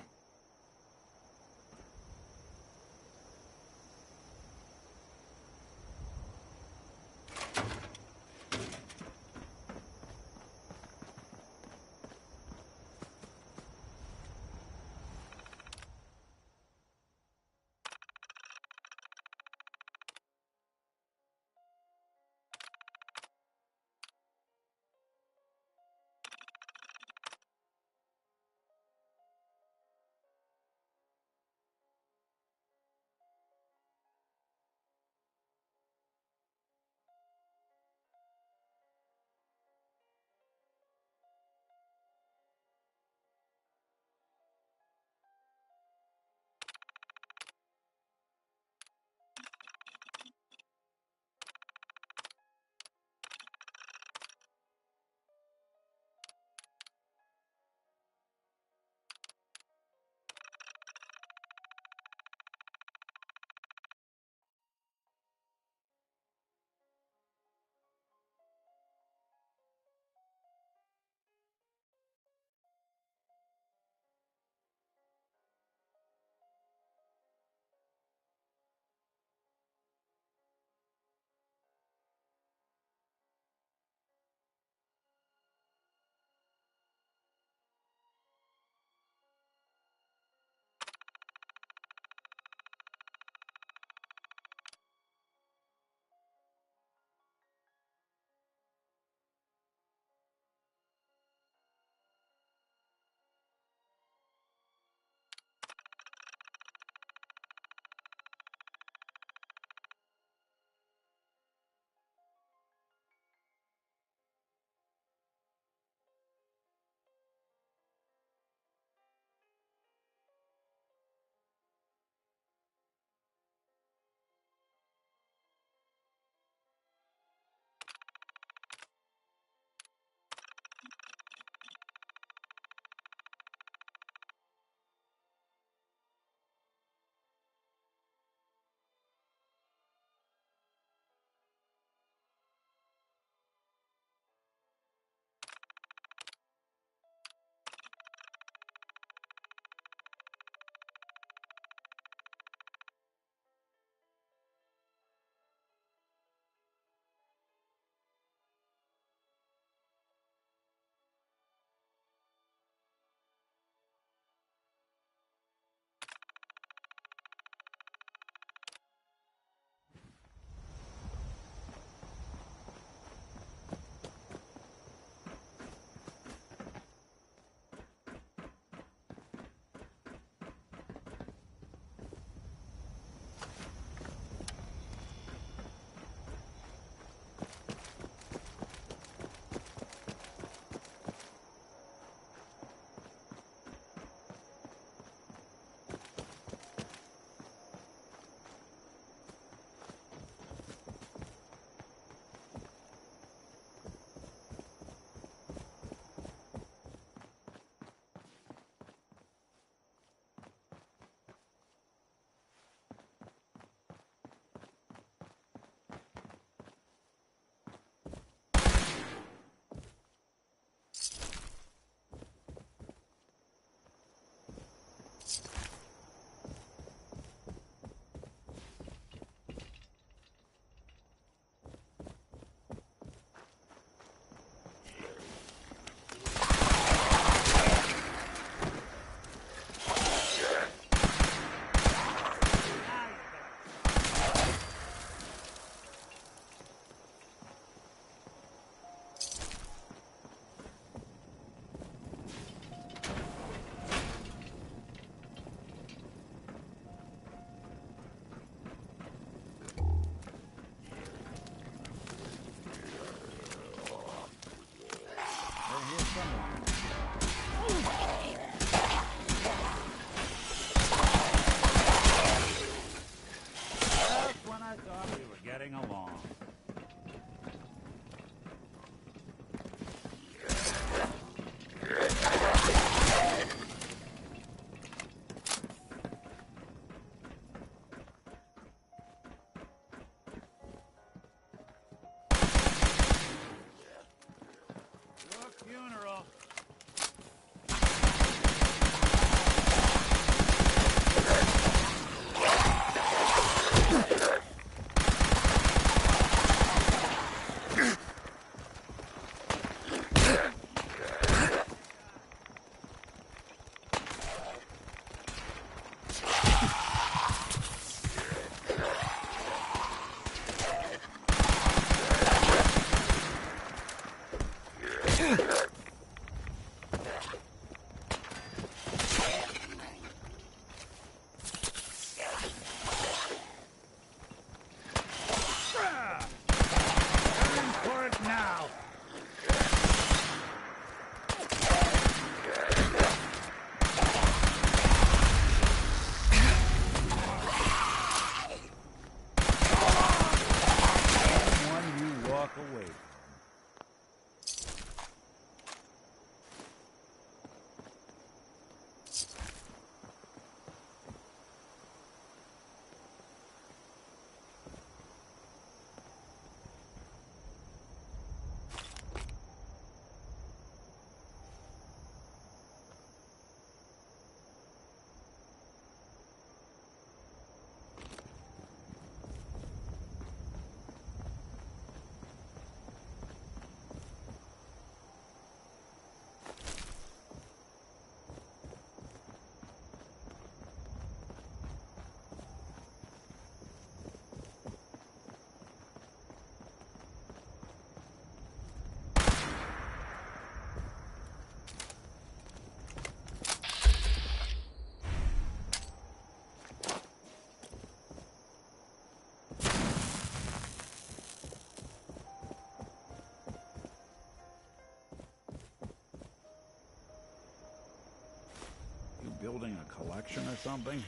collection or something?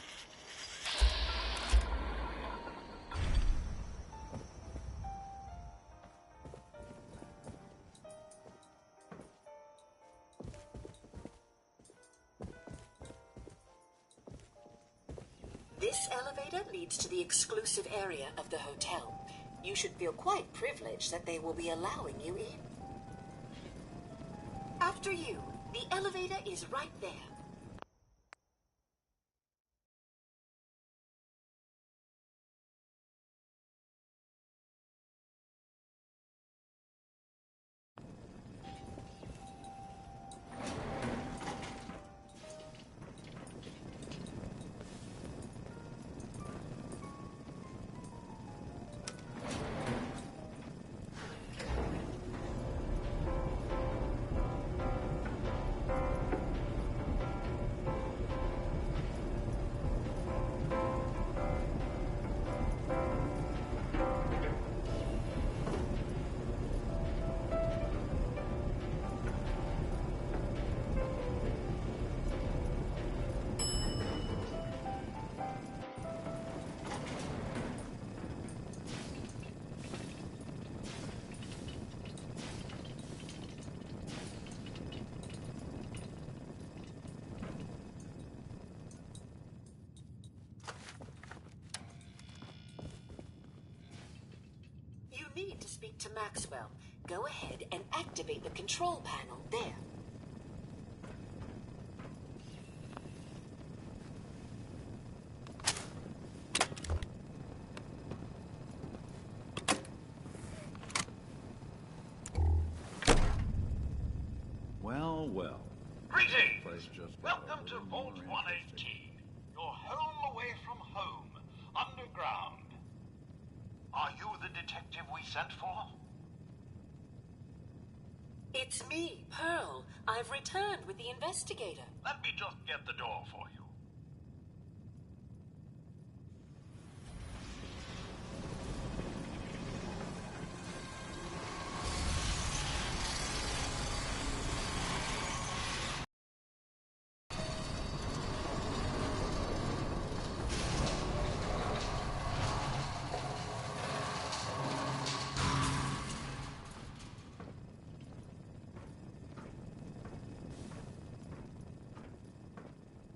This elevator leads to the exclusive area of the hotel. You should feel quite privileged that they will be allowing you in. After you, the elevator is right there. You need to speak to Maxwell. Go ahead and activate the control panel there. Well, well. Greetings! Place just Welcome to Vault 118. Your home away from home. Underground. Are you the detective we sent for? It's me, Pearl. I've returned with the investigator. Let me just get the door for you.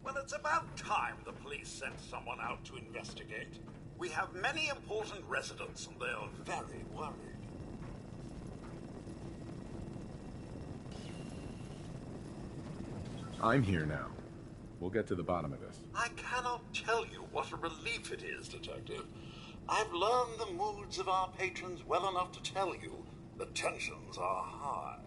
Well, it's about time the police sent someone out to investigate. We have many important residents, and they're very worried. I'm here now. We'll get to the bottom of this. I cannot tell you what a relief it is, Detective. I've learned the moods of our patrons well enough to tell you the tensions are high.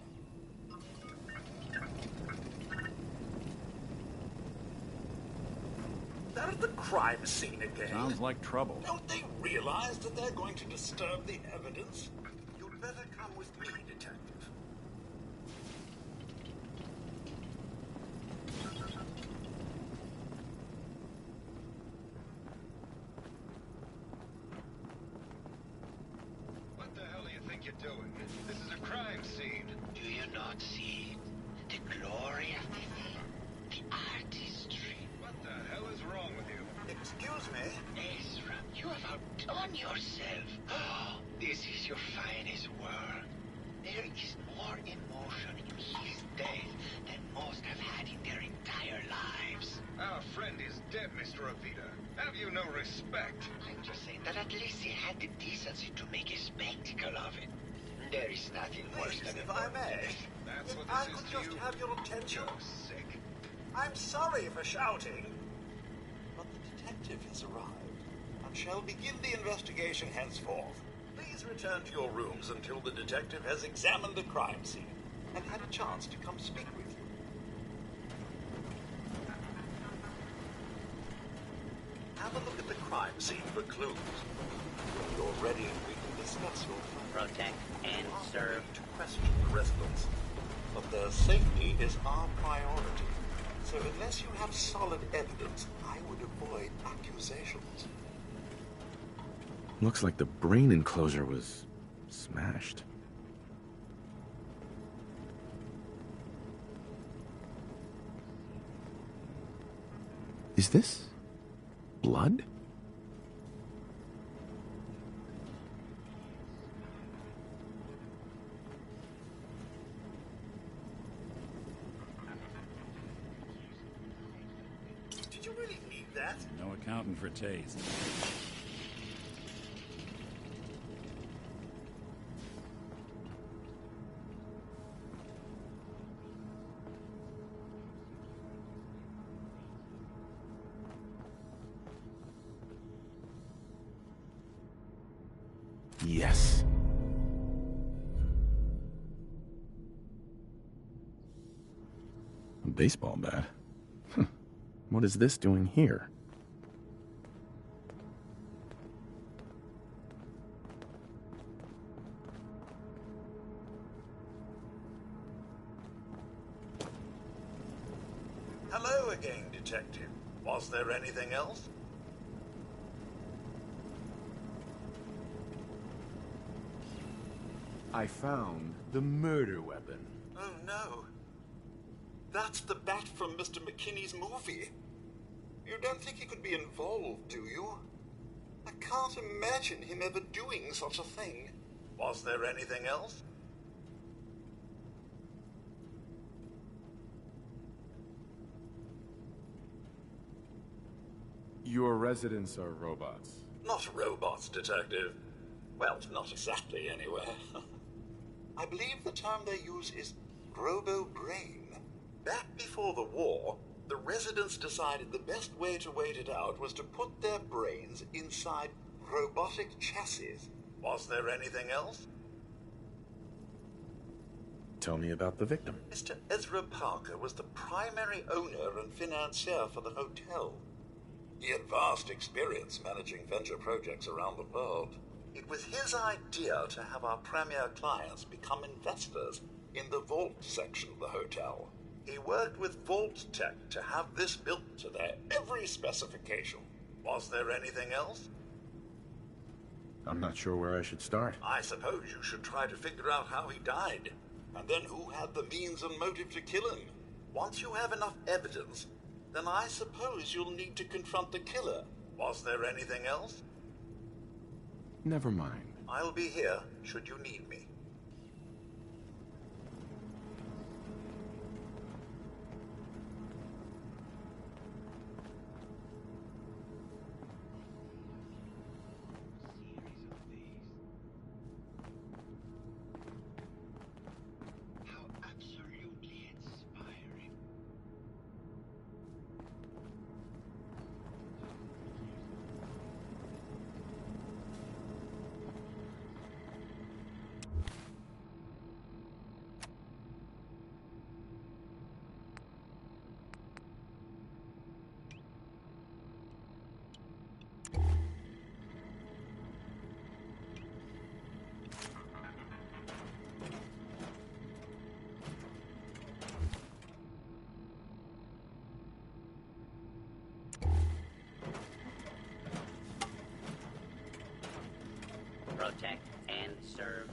They're at the crime scene again. Sounds like trouble. Don't they realize that they're going to disturb the evidence? You'd better come with me, Detective. What the hell do you think you're doing? This is a crime scene. Do you not see the glory of the thing? The artistry. What the hell is wrong with you? Excuse me? Ezra, you have outdone yourself. Oh, this is your finest work. There is more emotion in his death than most have had in their entire lives. Our friend is dead, Mr. Avita. Have you no respect? I'm just saying that at least he had the decency to make a spectacle of it. There is nothing worse than If I may, That's what I this could is to just you. have your attention. You're sick. I'm sorry for shouting, but the detective has arrived and shall begin the investigation henceforth. Please return to your rooms until the detective has examined the crime scene and had a chance to come speak with you. Have a look at the crime scene for clues. When you're ready, we can discuss your findings. Protect and serve. To question the residents, but their safety is our priority. So unless you have solid evidence, I would avoid accusations. Looks like the brain enclosure was smashed. Is this blood? Did you really need that? No accounting for taste. Yes. A baseball bat? What is this doing here? Hello again, Detective. Was there anything else? I found the murder weapon. Oh no. That's the bat from Mr. McKinney's movie. You don't think he could be involved, do you? I can't imagine him ever doing such a thing. Was there anything else? Your residents are robots. Not robots, Detective. Well, not exactly, anyway. I believe the term they use is robo-brain. Back before the war, the residents decided the best way to wait it out was to put their brains inside robotic chassis. Was there anything else? Tell me about the victim. Mr. Ezra Parker was the primary owner and financier for the hotel. He had vast experience managing venture projects around the world. It was his idea to have our premier clients become investors in the vault section of the hotel. He worked with Vault Tech to have this built to their every specification. Was there anything else? I'm not sure where I should start. I suppose you should try to figure out how he died, and then who had the means and motive to kill him. Once you have enough evidence, then I suppose you'll need to confront the killer. Was there anything else? Never mind. I'll be here, should you need me. Protect and serve.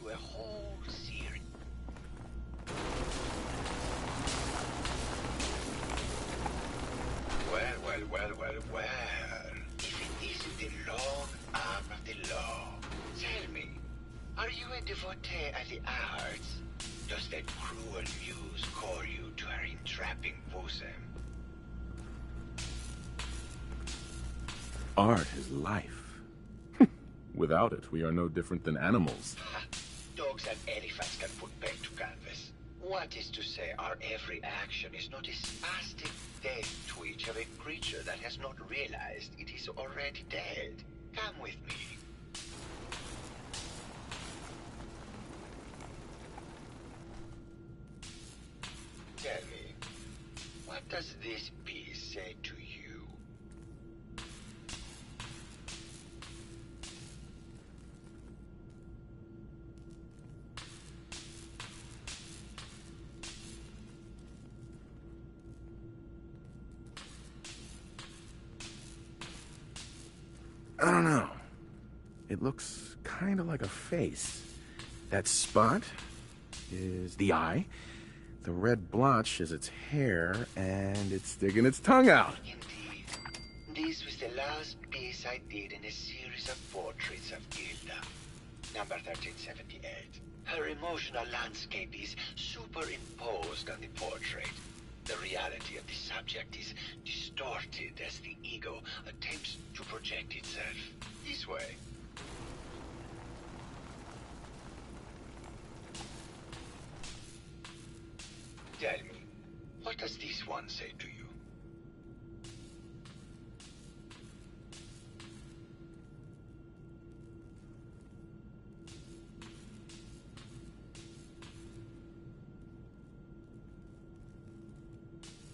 A whole series. Well. If it isn't the long arm of the law. Tell me, are you a devotee of the arts? Does that cruel muse call you to her entrapping bosom? Art is life. Without it, we are no different than animals. Dogs and elephants can put pen to canvas. What is to say our every action is not a spastic death twitch of a creature that has not realized it is already dead? Come with me. What does this piece say to you? I don't know. It looks kind of like a face. That spot is the eye. The red blotch is its hair, and it's sticking its tongue out. Indeed. This was the last piece I did in a series of portraits of Gilda. Number 1378. Her emotional landscape is superimposed on the portrait. The reality of the subject is distorted as the ego attempts to project itself this way. Tell me, what does this one say to you?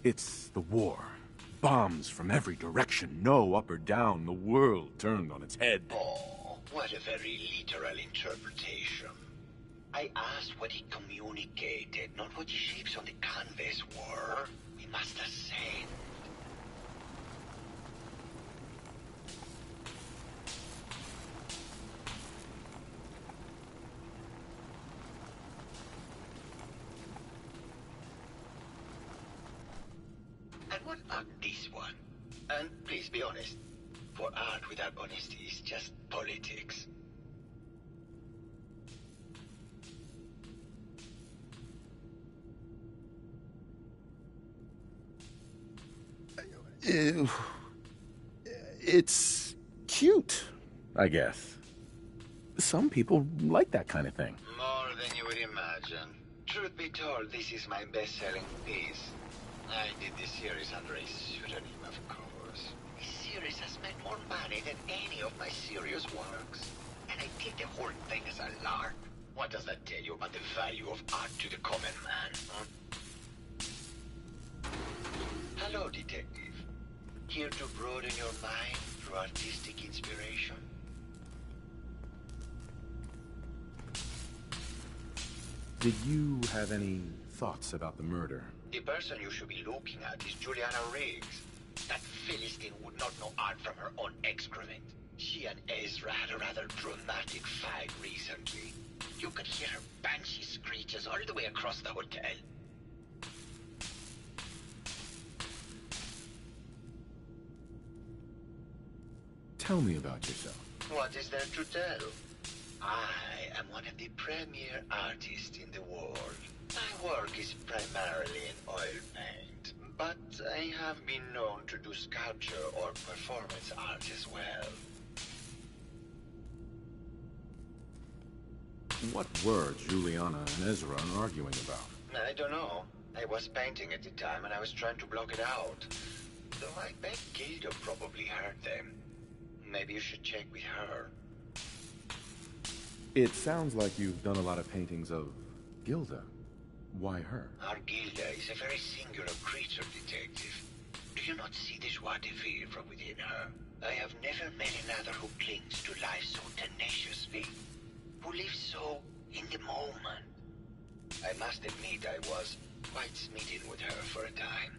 It's the war. Bombs from every direction, no up or down, the world turned on its head. Oh, what a very literal interpretation. I asked what he communicated, not what the shapes on the canvas were. We must ascend. And what about this one? And please be honest, for art without honesty is just politics. It's cute, I guess. Some people like that kind of thing. More than you would imagine. Truth be told, this is my best-selling piece. I did this series under a pseudonym, of course. The series has made more money than any of my serious works. And I did the whole thing as a lark. What does that tell you about the value of art to the common man, huh? Hello, detective. Here to broaden your mind through artistic inspiration? Did you have any thoughts about the murder? The person you should be looking at is Juliana Riggs. That Philistine would not know art from her own excrement. She and Ezra had a rather dramatic fight recently. You could hear her banshee screeches all the way across the hotel. Tell me about yourself. What is there to tell? I am one of the premier artists in the world. My work is primarily in oil paint, but I have been known to do sculpture or performance art as well. What were Juliana and Ezra arguing about? I don't know. I was painting at the time and I was trying to block it out. Though I bet Gilda probably heard them. Maybe you should check with her. It sounds like you've done a lot of paintings of Gilda. Why her? Our Gilda is a very singular creature, detective. Do you not see the joie de vivre from within her? I have never met another who clings to life so tenaciously, who lives so in the moment. I must admit I was quite smitten with her for a time.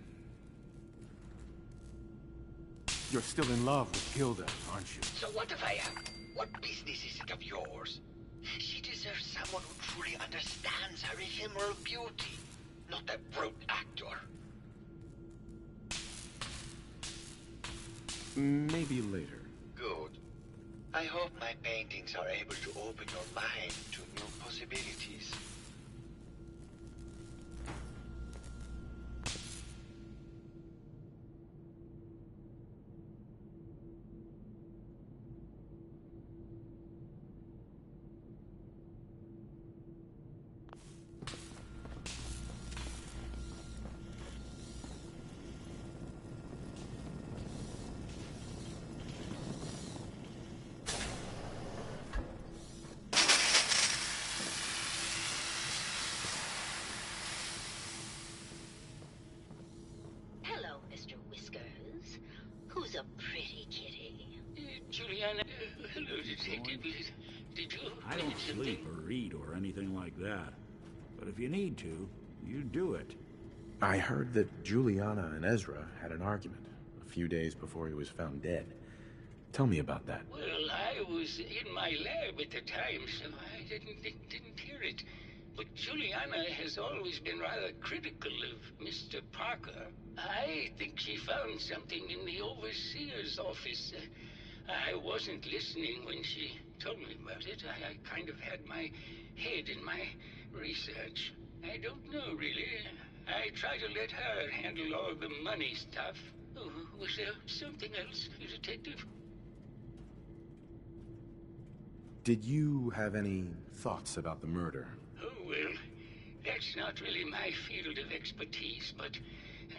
You're still in love with Gilda, aren't you? So what if I am? What business is it of yours? She deserves someone who truly understands her ephemeral beauty, not a brute actor. Maybe later. Good. I hope my paintings are able to open your mind to new possibilities. Detective, did you... I don't sleep or eat or anything like that. But if you need to, you do it. I heard that Juliana and Ezra had an argument a few days before he was found dead. Tell me about that. Well, I was in my lab at the time, so I didn't hear it. But Juliana has always been rather critical of Mr. Parker. I think she found something in the Overseer's office. I wasn't listening when she told me about it. I kind of had my head in my research. I don't know, really. I try to let her handle all the money stuff. Oh, was there something else, Detective? Did you have any thoughts about the murder? Oh, well, that's not really my field of expertise, but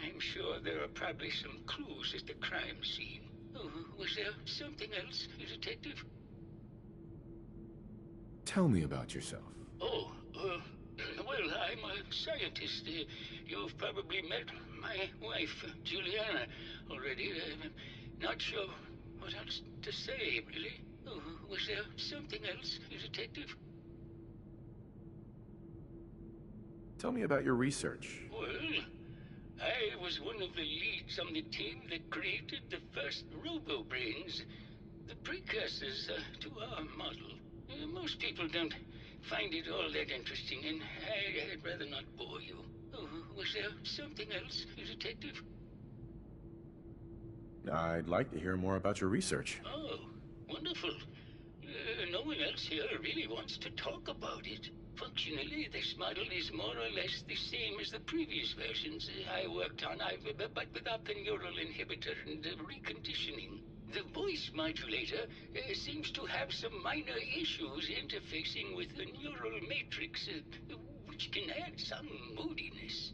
I'm sure there are probably some clues at the crime scene. Oh, was there something else, Detective? Tell me about yourself. Oh, well, I'm a scientist. You've probably met my wife, Juliana, already. I'm not sure what else to say, really. Oh, was there something else, Detective? Tell me about your research. Well, I was one of the leads on the team that created the first robo-brains, the precursors to our model. Most people don't find it all that interesting, and I'd rather not bore you. Oh, was there something else, Detective? I'd like to hear more about your research. Oh, wonderful. No one else here really wants to talk about it. Functionally, this model is more or less the same as the previous versions I worked on, but without the neural inhibitor and reconditioning. The voice modulator seems to have some minor issues interfacing with the neural matrix, which can add some moodiness.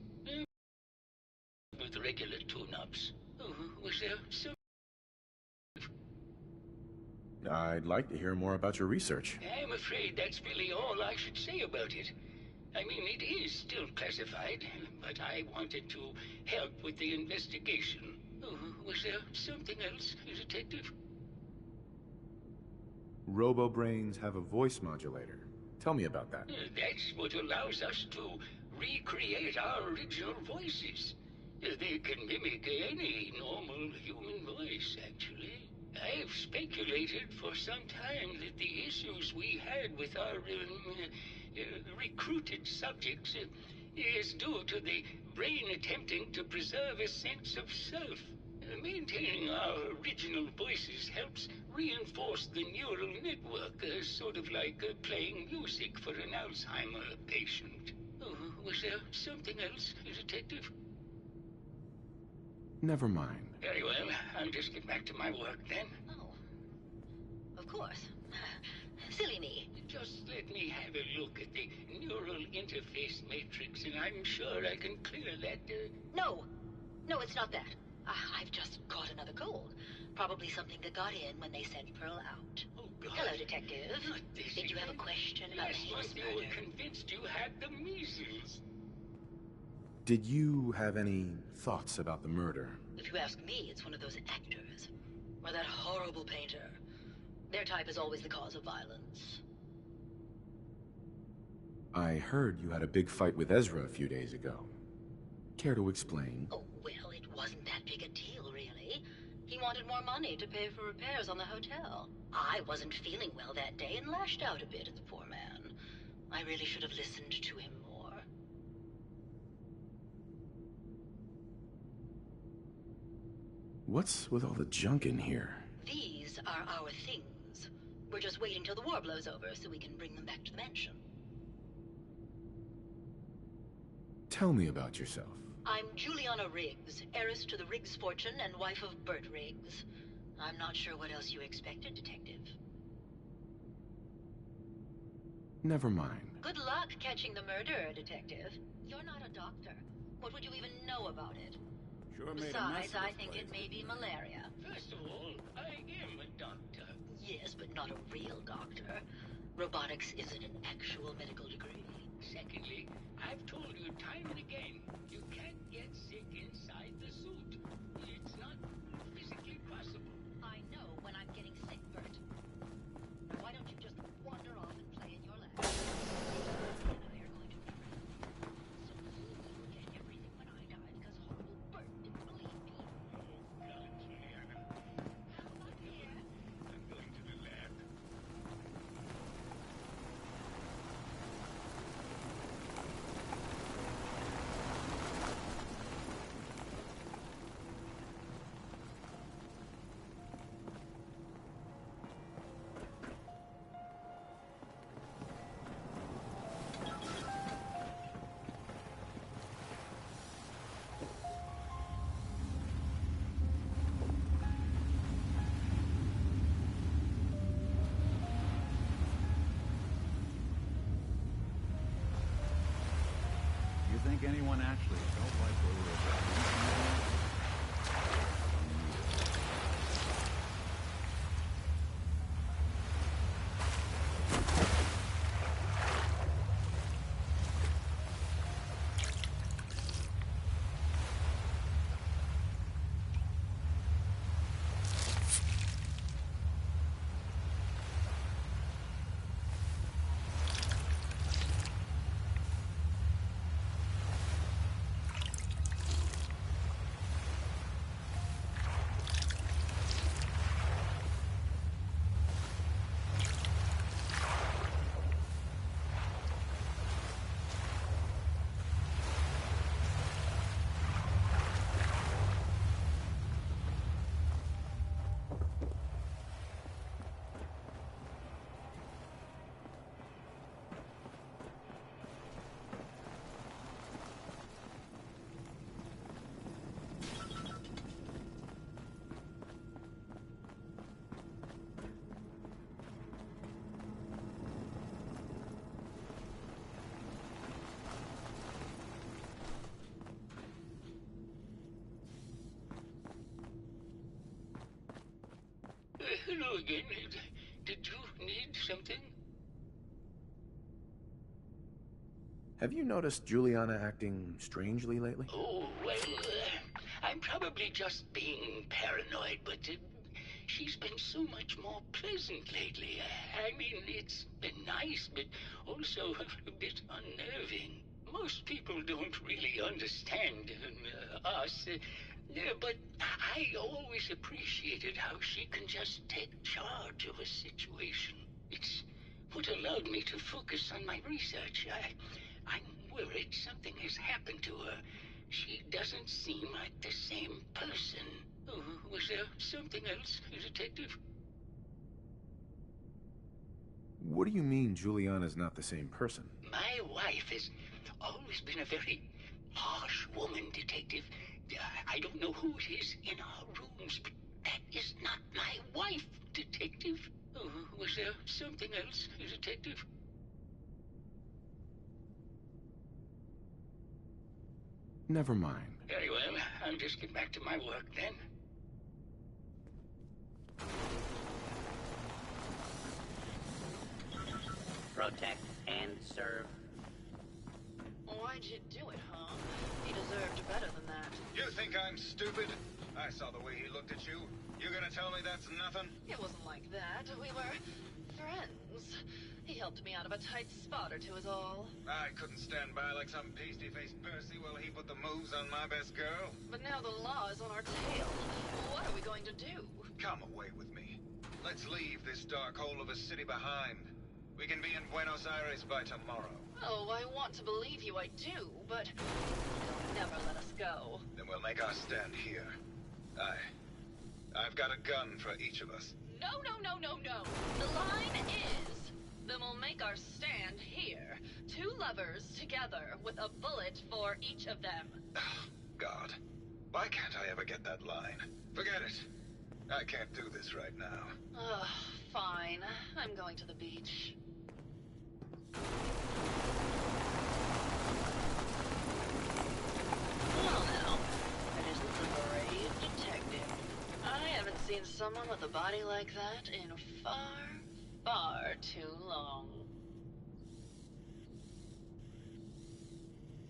With regular tune-ups. Oh, was there some... I'd like to hear more about your research. I'm afraid that's really all I should say about it. I mean, it is still classified, but I wanted to help with the investigation. Oh, was there something else, Detective? Robo-brains have a voice modulator. Tell me about that. That's what allows us to recreate our original voices. They can mimic any normal human voice, actually. I've speculated for some time that the issues we had with our recruited subjects is due to the brain attempting to preserve a sense of self. Maintaining our original voices helps reinforce the neural network, sort of like playing music for an Alzheimer patient. Oh, was there something else, Detective? Never mind. Very well. I'll just get back to my work then. Oh. Of course. Silly me. Just let me have a look at the neural interface matrix, and I'm sure I can clear that, No. No, it's not that. I've just caught another cold. Probably something that got in when they sent Pearl out. Oh, God. Hello, Detective. Did you have a question about his month you were convinced you had the measles. Did you have any thoughts about the murder? If you ask me, it's one of those actors. Or that horrible painter. Their type is always the cause of violence. I heard you had a big fight with Ezra a few days ago. Care to explain? Oh, well, it wasn't that big a deal, really. He wanted more money to pay for repairs on the hotel. I wasn't feeling well that day and lashed out a bit at the poor man. I really should have listened to him more. What's with all the junk in here? These are our things. We're just waiting till the war blows over so we can bring them back to the mansion. Tell me about yourself. I'm Juliana Riggs, heiress to the Riggs fortune and wife of Bert Riggs. I'm not sure what else you expected, Detective. Never mind. Good luck catching the murderer, Detective. You're not a doctor. What would you even know about it? Sure made Besides, I think it may be malaria. First of all, I am a doctor. Yes, but not a real doctor. Robotics isn't an actual medical degree. Secondly, I've told you time and again, you can't get sick inside the suit. It's not physically possible. I know when I'm getting sick, Bert. Why don't you think anyone actually felt like they were about to Hello again. Did you need something? Have you noticed Juliana acting strangely lately? Oh, well, I'm probably just being paranoid, but she's been so much more pleasant lately. I mean, it's been nice, but also a bit unnerving. Most people don't really understand us, but I always appreciated how she can just take charge of a situation. It's what allowed me to focus on my research. I'm worried something has happened to her. She doesn't seem like the same person. Oh, was there something else, Detective? What do you mean Juliana's not the same person? My wife has always been a very harsh woman, Detective. I don't know who it is in our rooms, but that is not my wife, Detective. Oh, was there something else, Detective? Never mind. Very well. I'll just get back to my work then. Protect and serve. Why'd you do it, huh? He deserved better than that. You think I'm stupid? I saw the way he looked at you. You gonna tell me that's nothing? It wasn't like that. We were friends. He helped me out of a tight spot or two is all. I couldn't stand by like some pasty-faced Percy while he put the moves on my best girl. But now the law is on our tail. What are we going to do? Come away with me. Let's leave this dark hole of a city behind. We can be in Buenos Aires by tomorrow. Oh, I want to believe you, I do, but they'll never let us go. Then we'll make our stand here. I've got a gun for each of us. No. The line is, then we'll make our stand here. 2 lovers together with a bullet for each of them. God, why can't I ever get that line? Forget it. I can't do this right now. Ugh, fine. I'm going to the beach. Well now, it isn't the brave detective. I haven't seen someone with a body like that in far too long.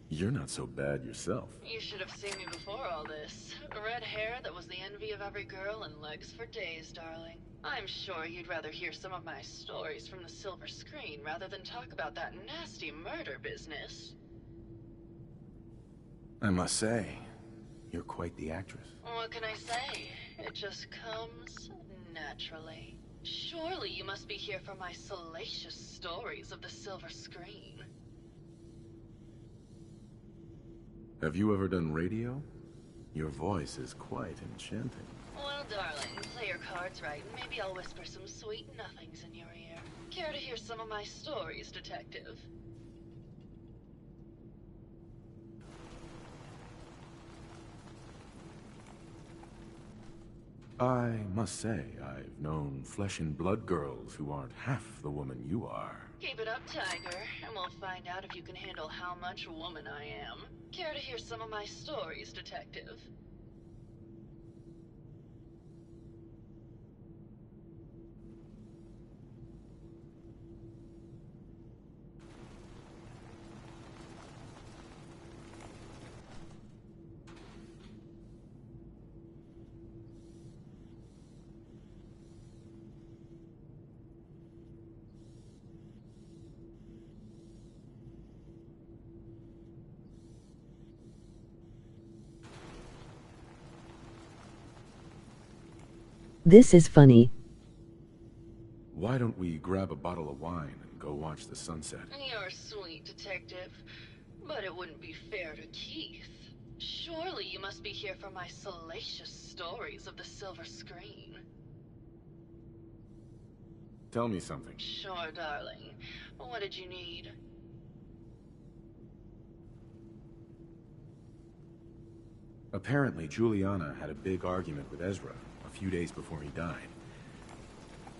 You're not so bad yourself. You should have seen me before all this. Red hair that was the envy of every girl and legs for days, darling. I'm sure you'd rather hear some of my stories from the silver screen rather than talk about that nasty murder business. I must say, you're quite the actress. What can I say? It just comes naturally. Surely you must be here for my salacious stories of the silver screen. Have you ever done radio? Your voice is quite enchanting. Well, darling, play your cards right, and maybe I'll whisper some sweet nothings in your ear. Care to hear some of my stories, Detective? I must say, I've known flesh and blood girls who aren't half the woman you are. Keep it up, Tiger, and we'll find out if you can handle how much woman I am. Care to hear some of my stories, Detective? This is funny. Why don't we grab a bottle of wine and go watch the sunset? You're sweet, Detective. But it wouldn't be fair to Keith. Surely you must be here for my salacious stories of the silver screen. Tell me something. Sure, darling. What did you need? Apparently, Juliana had a big argument with Ezra a few days before he died.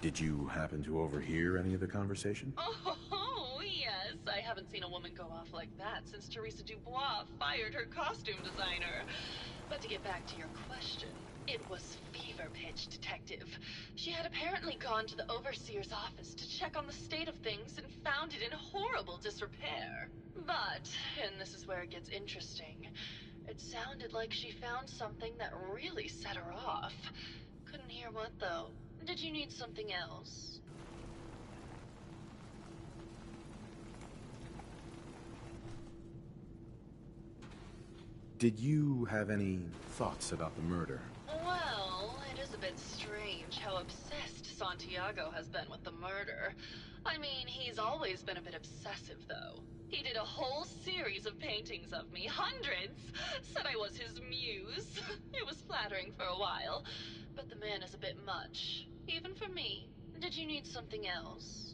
Did you happen to overhear any of the conversation? Oh, yes. I haven't seen a woman go off like that since Teresa Dubois fired her costume designer. But to get back to your question, it was fever pitch, Detective. She had apparently gone to the Overseer's office to check on the state of things and found it in horrible disrepair. But, and this is where it gets interesting, it sounded like she found something that really set her off. Couldn't hear what, though. Did you need something else? Did you have any thoughts about the murder? Well, it is a bit strange how obsessed Santiago has been with the murder. I mean, he's always been a bit obsessive, though. He did a whole series of paintings of me, hundreds, said I was his muse. It was flattering for a while, but the man is a bit much, even for me. Did you need something else?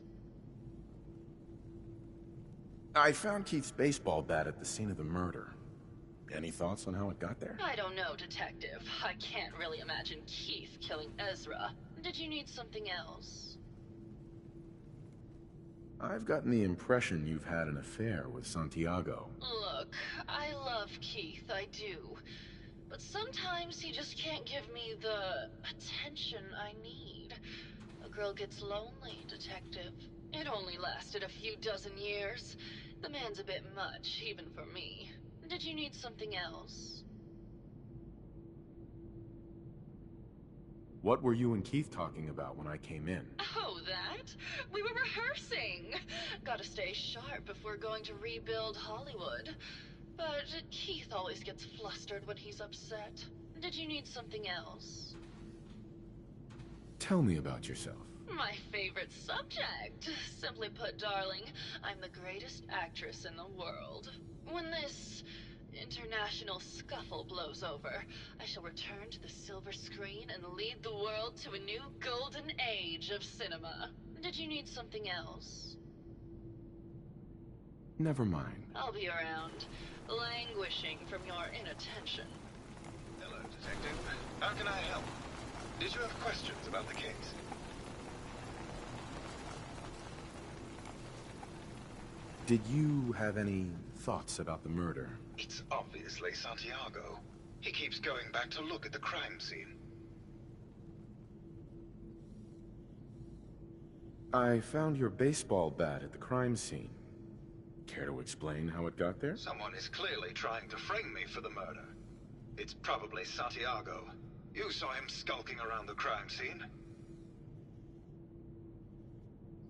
I found Keith's baseball bat at the scene of the murder. Any thoughts on how it got there? I don't know, Detective. I can't really imagine Keith killing Ezra. Did you need something else? I've gotten the impression you've had an affair with Santiago. Look, I love Keith, I do. But sometimes he just can't give me the attention I need. A girl gets lonely, Detective. It only lasted a few dozen years. The man's a bit much, even for me. Did you need something else? What were you and Keith talking about when I came in? Oh, that? We were rehearsing. Gotta stay sharp if we're going to rebuild Hollywood. But Keith always gets flustered when he's upset. Did you need something else? Tell me about yourself. My favorite subject. Simply put, darling, I'm the greatest actress in the world. When this international scuffle blows over, I shall return to the silver screen and lead the world to a new golden age of cinema. Did you need something else? Never mind. I'll be around, languishing from your inattention. Hello, Detective. How can I help? Did you have questions about the case? Did you have any thoughts about the murder? It's obviously Santiago. He keeps going back to look at the crime scene. I found your baseball bat at the crime scene. Care to explain how it got there? Someone is clearly trying to frame me for the murder. It's probably Santiago. You saw him skulking around the crime scene.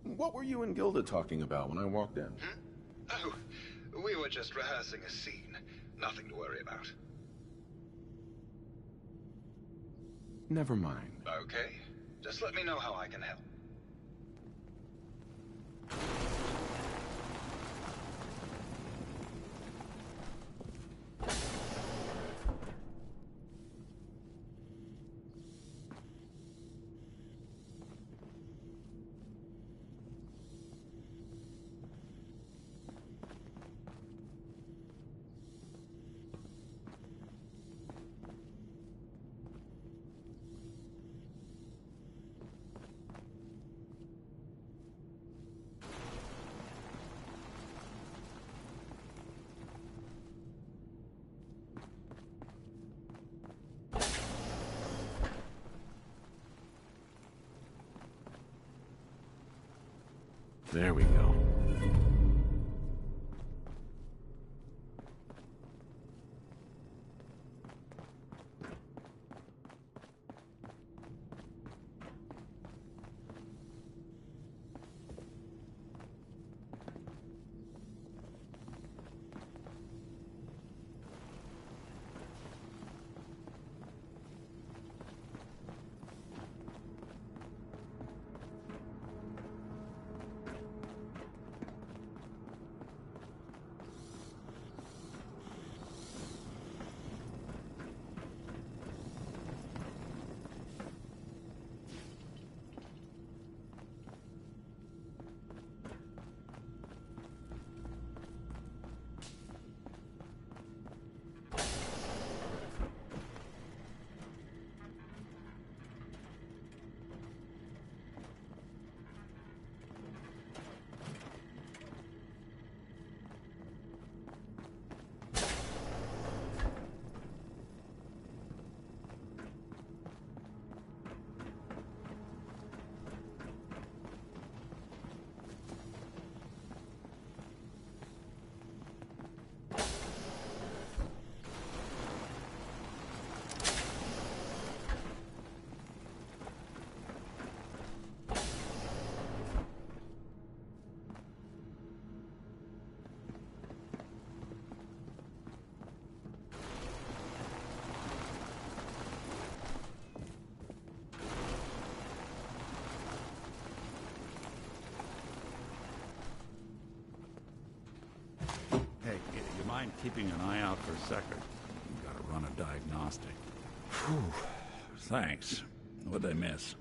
What were you and Gilda talking about when I walked in? Oh, we were just rehearsing a scene. Nothing to worry about. Never mind. Okay. Just let me know how I can help. There we go. Hey, you mind keeping an eye out for Sector? You gotta run a diagnostic. Whew. Thanks. What'd I miss?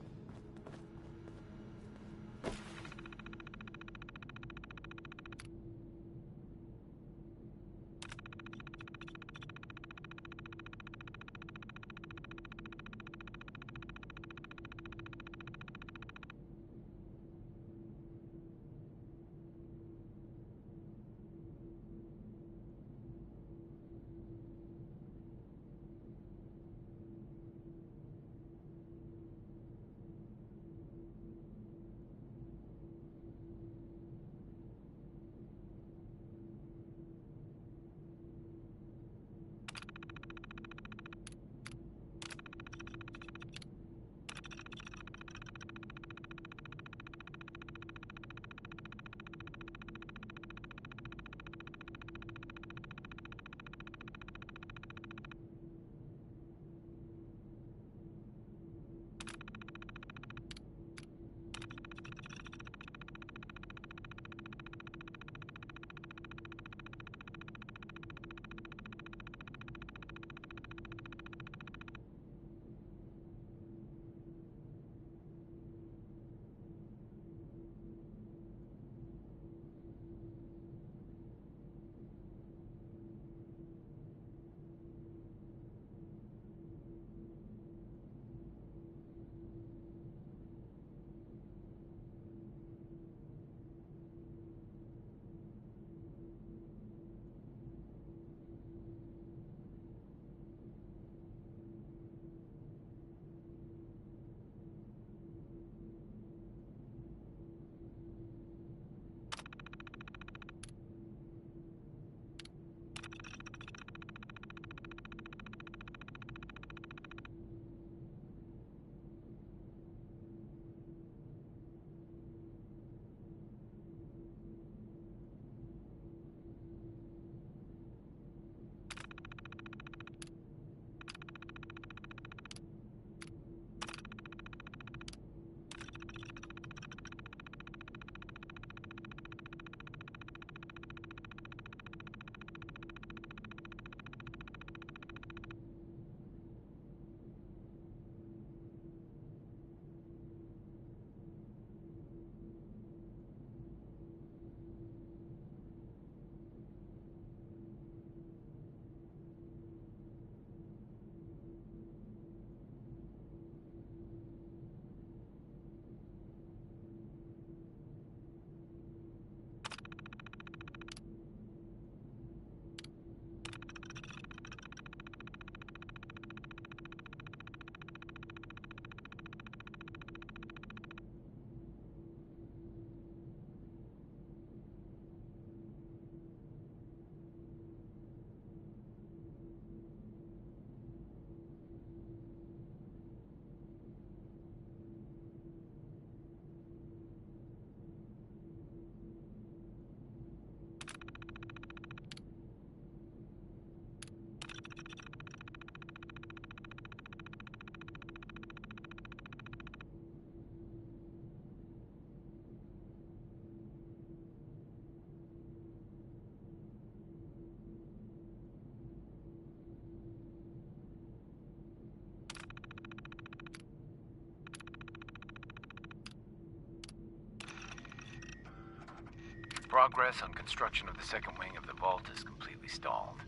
Progress on construction of the second wing of the vault is completely stalled.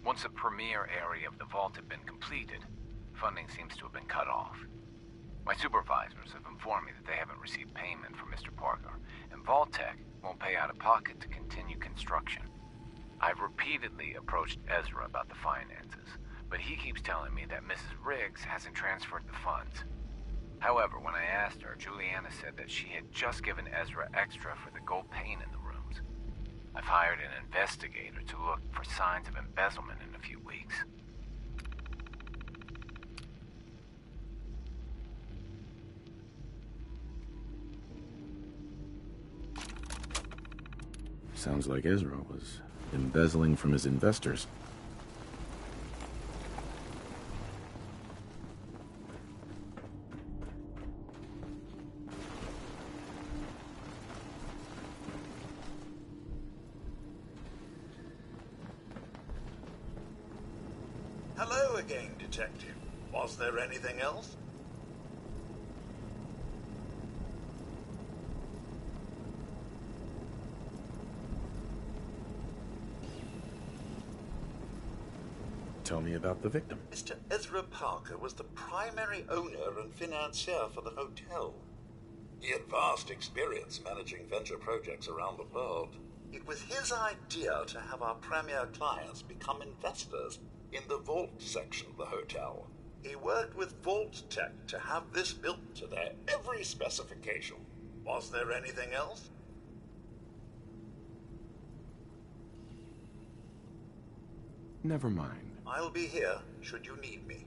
Once the premier area of the vault had been completed, funding seems to have been cut off. My supervisors have informed me that they haven't received payment from Mr. Parker, and Vault-Tec won't pay out of pocket to continue construction. I've repeatedly approached Ezra about the finances, but he keeps telling me that Mrs. Riggs hasn't transferred the funds. However, when I asked her, Juliana said that she had just given Ezra extra for the gold paint in the rooms. I've hired an investigator to look for signs of embezzlement in a few weeks. Sounds like Ezra was embezzling from his investors. Hello again, Detective. Was there anything else? Tell me about the victim. Mr. Ezra Parker was the primary owner and financier for the hotel. He had vast experience managing venture projects around the world. It was his idea to have our premier clients become investors in the vault section of the hotel. He worked with Vault-Tec to have this built to their every specification. Was there anything else? Never mind. I'll be here should you need me.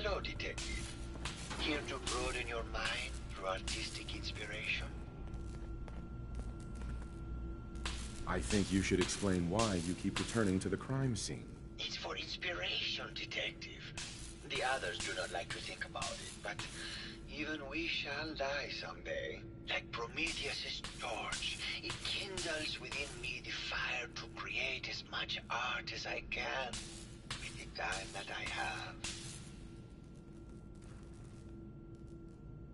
Hello, Detective. Here to broaden your mind through artistic inspiration? I think you should explain why you keep returning to the crime scene. It's for inspiration, Detective. The others do not like to think about it, but even we shall die someday. Like Prometheus' torch, it kindles within me the fire to create as much art as I can with the time that I have.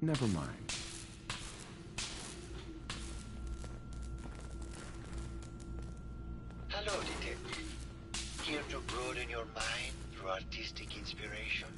Never mind. Hello, Detective. Here to broaden your mind through artistic inspiration?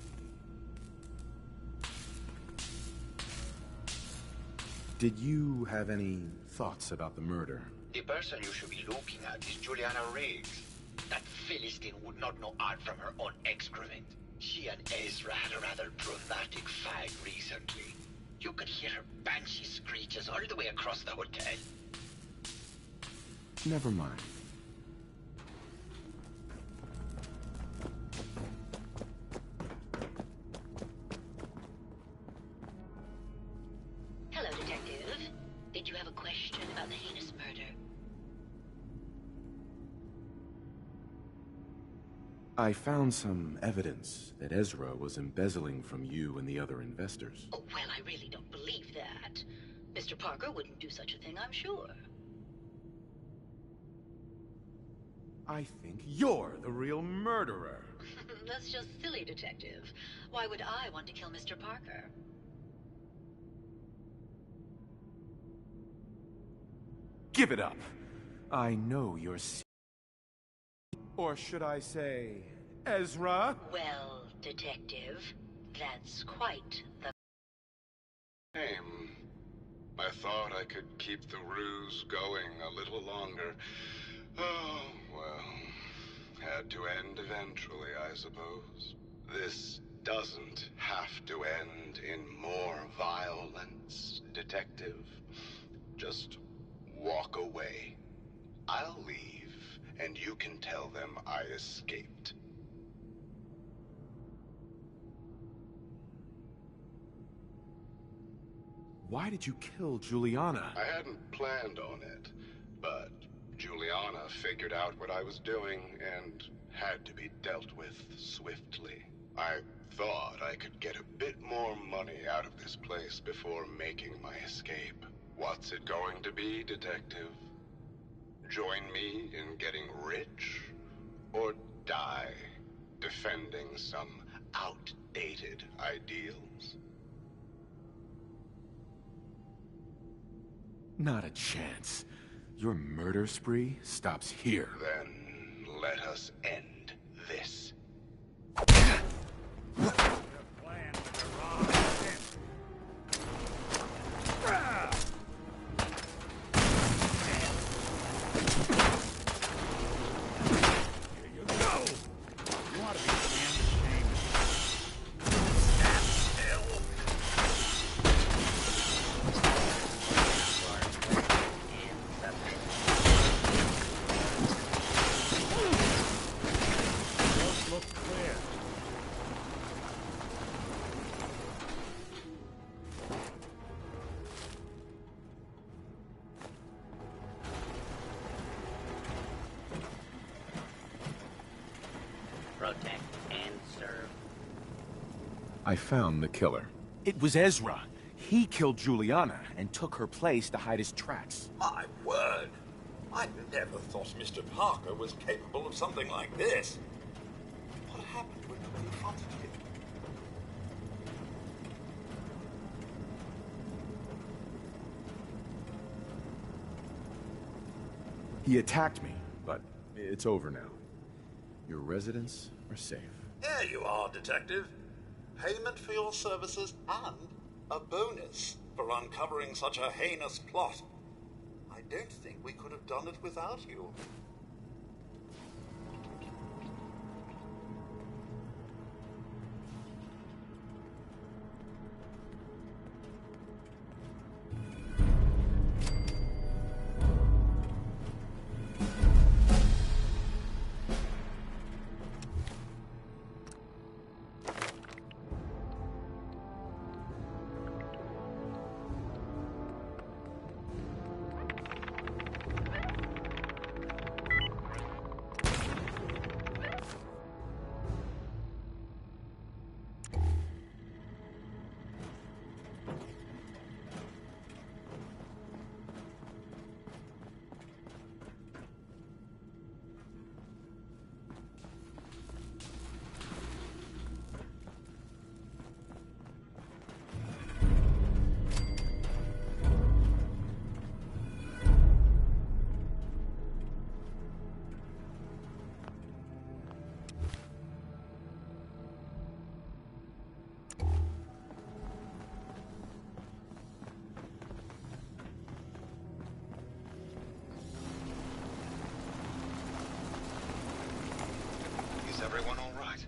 Did you have any thoughts about the murder? The person you should be looking at is Juliana Riggs. That Philistine would not know art from her own excrement. She and Ezra had a rather dramatic fight recently. You could hear her banshee screeches all the way across the hotel. Never mind. Hello, Detective. Did you have a question about the heinous murder? I found some evidence that Ezra was embezzling from you and the other investors. Oh, well, I really don't believe that. Mr. Parker wouldn't do such a thing, I'm sure. I think you're the real murderer. That's just silly, Detective. Why would I want to kill Mr. Parker? Give it up. I know you're or should I say, Ezra? Well, Detective, that's quite the... Shame. I thought I could keep the ruse going a little longer. Oh, well, had to end eventually, I suppose. This doesn't have to end in more violence, Detective. Just walk away. I'll leave, and you can tell them I escaped. Why did you kill Juliana? I hadn't planned on it, but Juliana figured out what I was doing and had to be dealt with swiftly. I thought I could get a bit more money out of this place before making my escape. What's it going to be, Detective? Join me in getting rich? Or die defending some outdated ideals? Not a chance. Your murder spree stops here. Then let us end this. Protect and serve. I found the killer. It was Ezra. He killed Juliana and took her place to hide his tracks. My word! I never thought Mr. Parker was capable of something like this. What happened when you confronted him? He attacked me, but it's over now. Your residents are safe. There you are, Detective. Payment for your services and a bonus for uncovering such a heinous plot. I don't think we could have done it without you. Is everyone all right?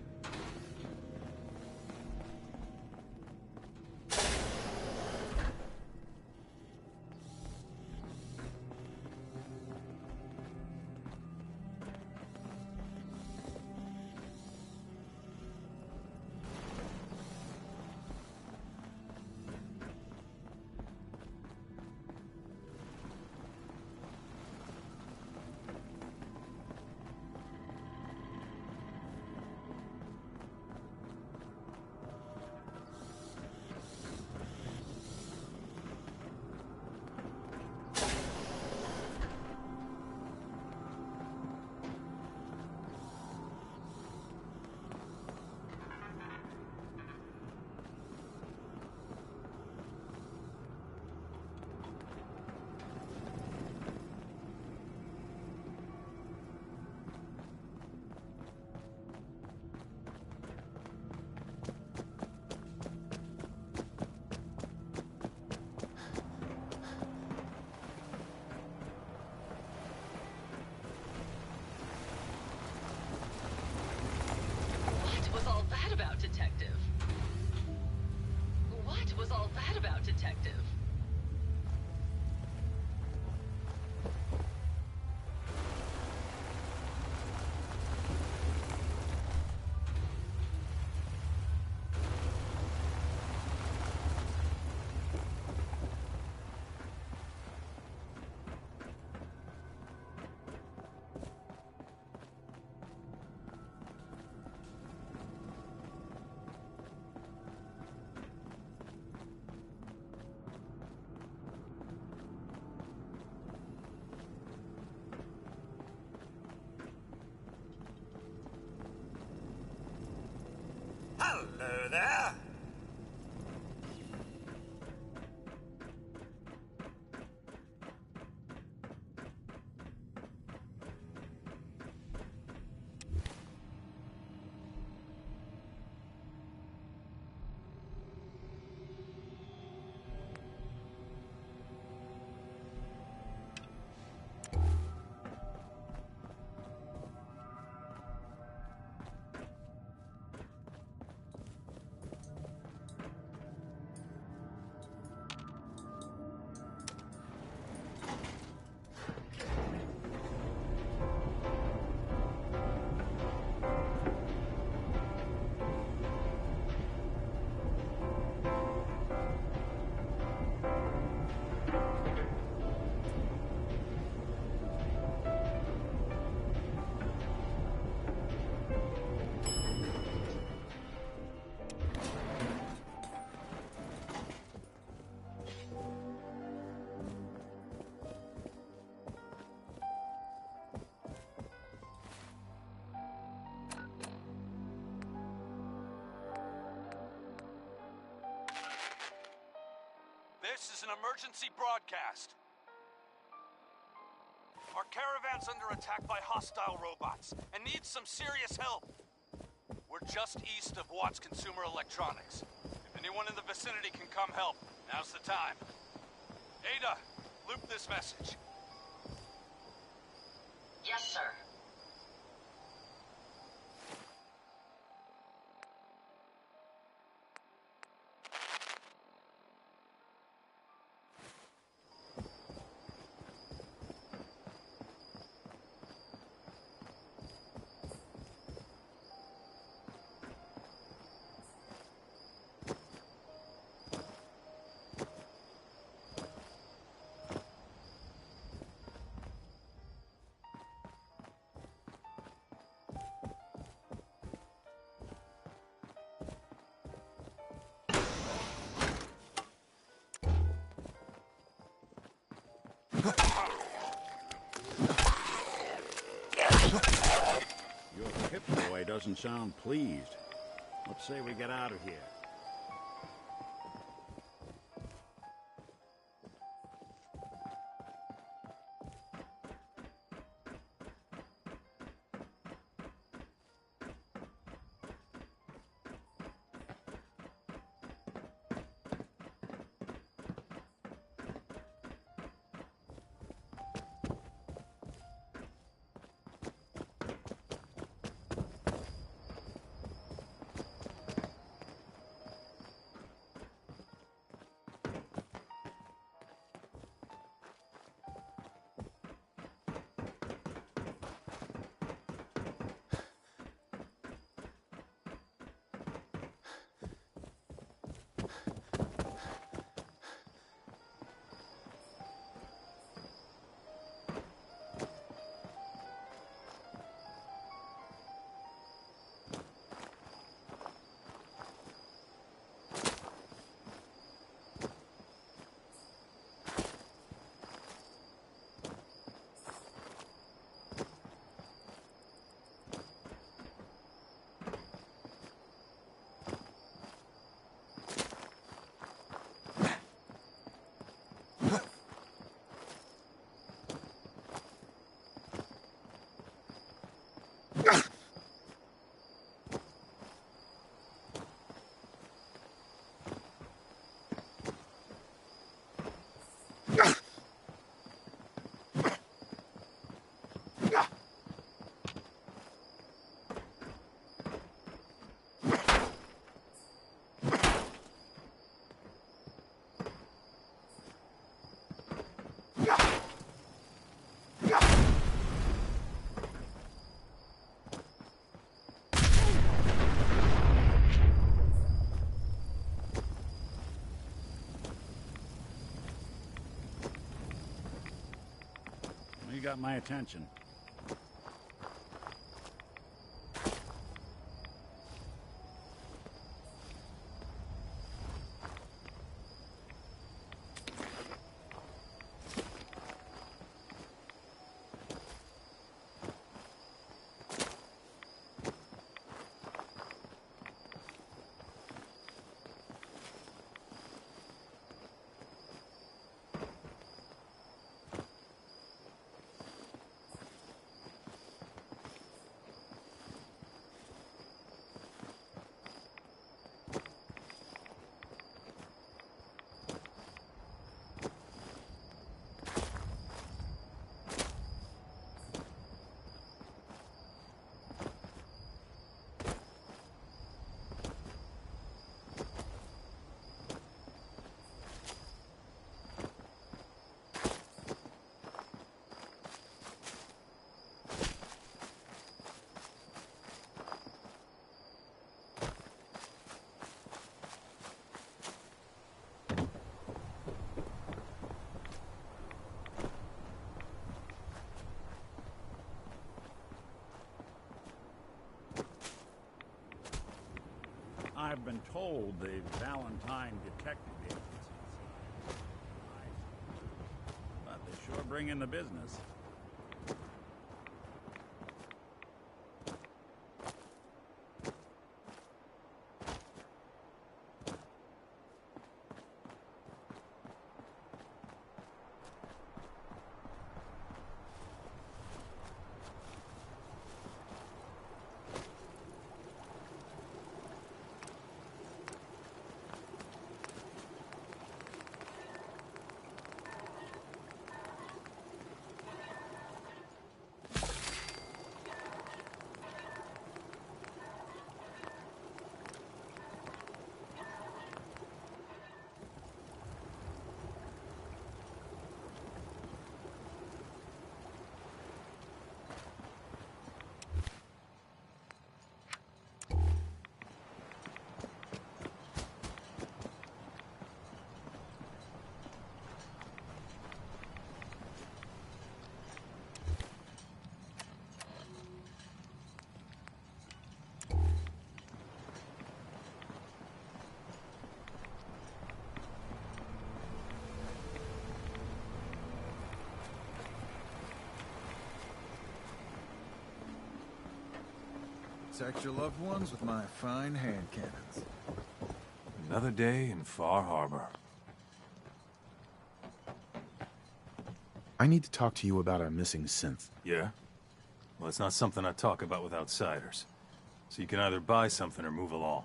This is an emergency broadcast. Our caravan's under attack by hostile robots and needs some serious help. We're just east of Watts Consumer Electronics. If anyone in the vicinity can come help, now's the time. Ada, loop this message. Yes, sir. Your hip boy doesn't sound pleased. Let's say we get out of here. You got my attention. I've been told the Valentine detective agencies, but they sure bring in the business. Protect your loved ones with my fine hand cannons. Another day in Far Harbor. I need to talk to you about our missing synth. Yeah? Well, it's not something I talk about with outsiders. So you can either buy something or move along.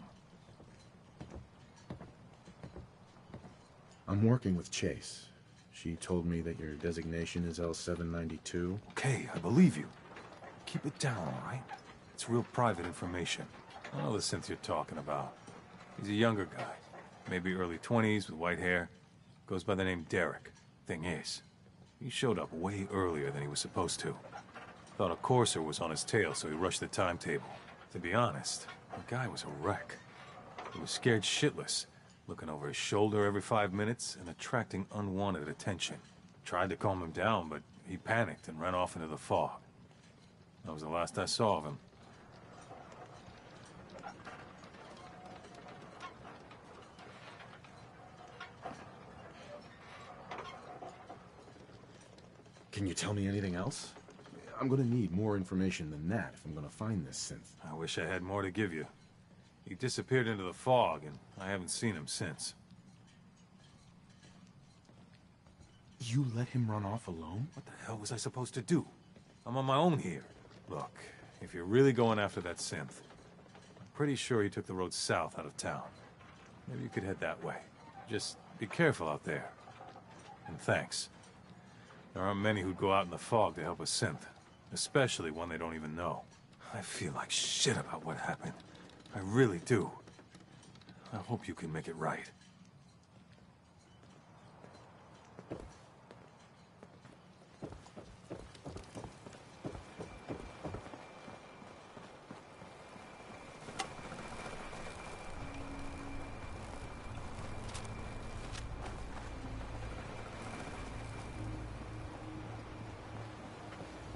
I'm working with Chase. She told me that your designation is L792. Okay, I believe you. Keep it down, all right? It's real private information. I know the synth you're talking about. He's a younger guy. Maybe early 20s with white hair. Goes by the name Derek. Thing is, he showed up way earlier than he was supposed to. Thought a courser was on his tail, so he rushed the timetable. To be honest, the guy was a wreck. He was scared shitless, looking over his shoulder every 5 minutes and attracting unwanted attention. Tried to calm him down, but he panicked and ran off into the fog. That was the last I saw of him. Can you tell me anything else? I'm gonna need more information than that if I'm gonna find this synth. I wish I had more to give you. He disappeared into the fog, and I haven't seen him since. You let him run off alone? What the hell was I supposed to do? I'm on my own here. Look, if you're really going after that synth, I'm pretty sure he took the road south out of town. Maybe you could head that way. Just be careful out there. And thanks. There aren't many who'd go out in the fog to help a synth, especially one they don't even know. I feel like shit about what happened. I really do. I hope you can make it right.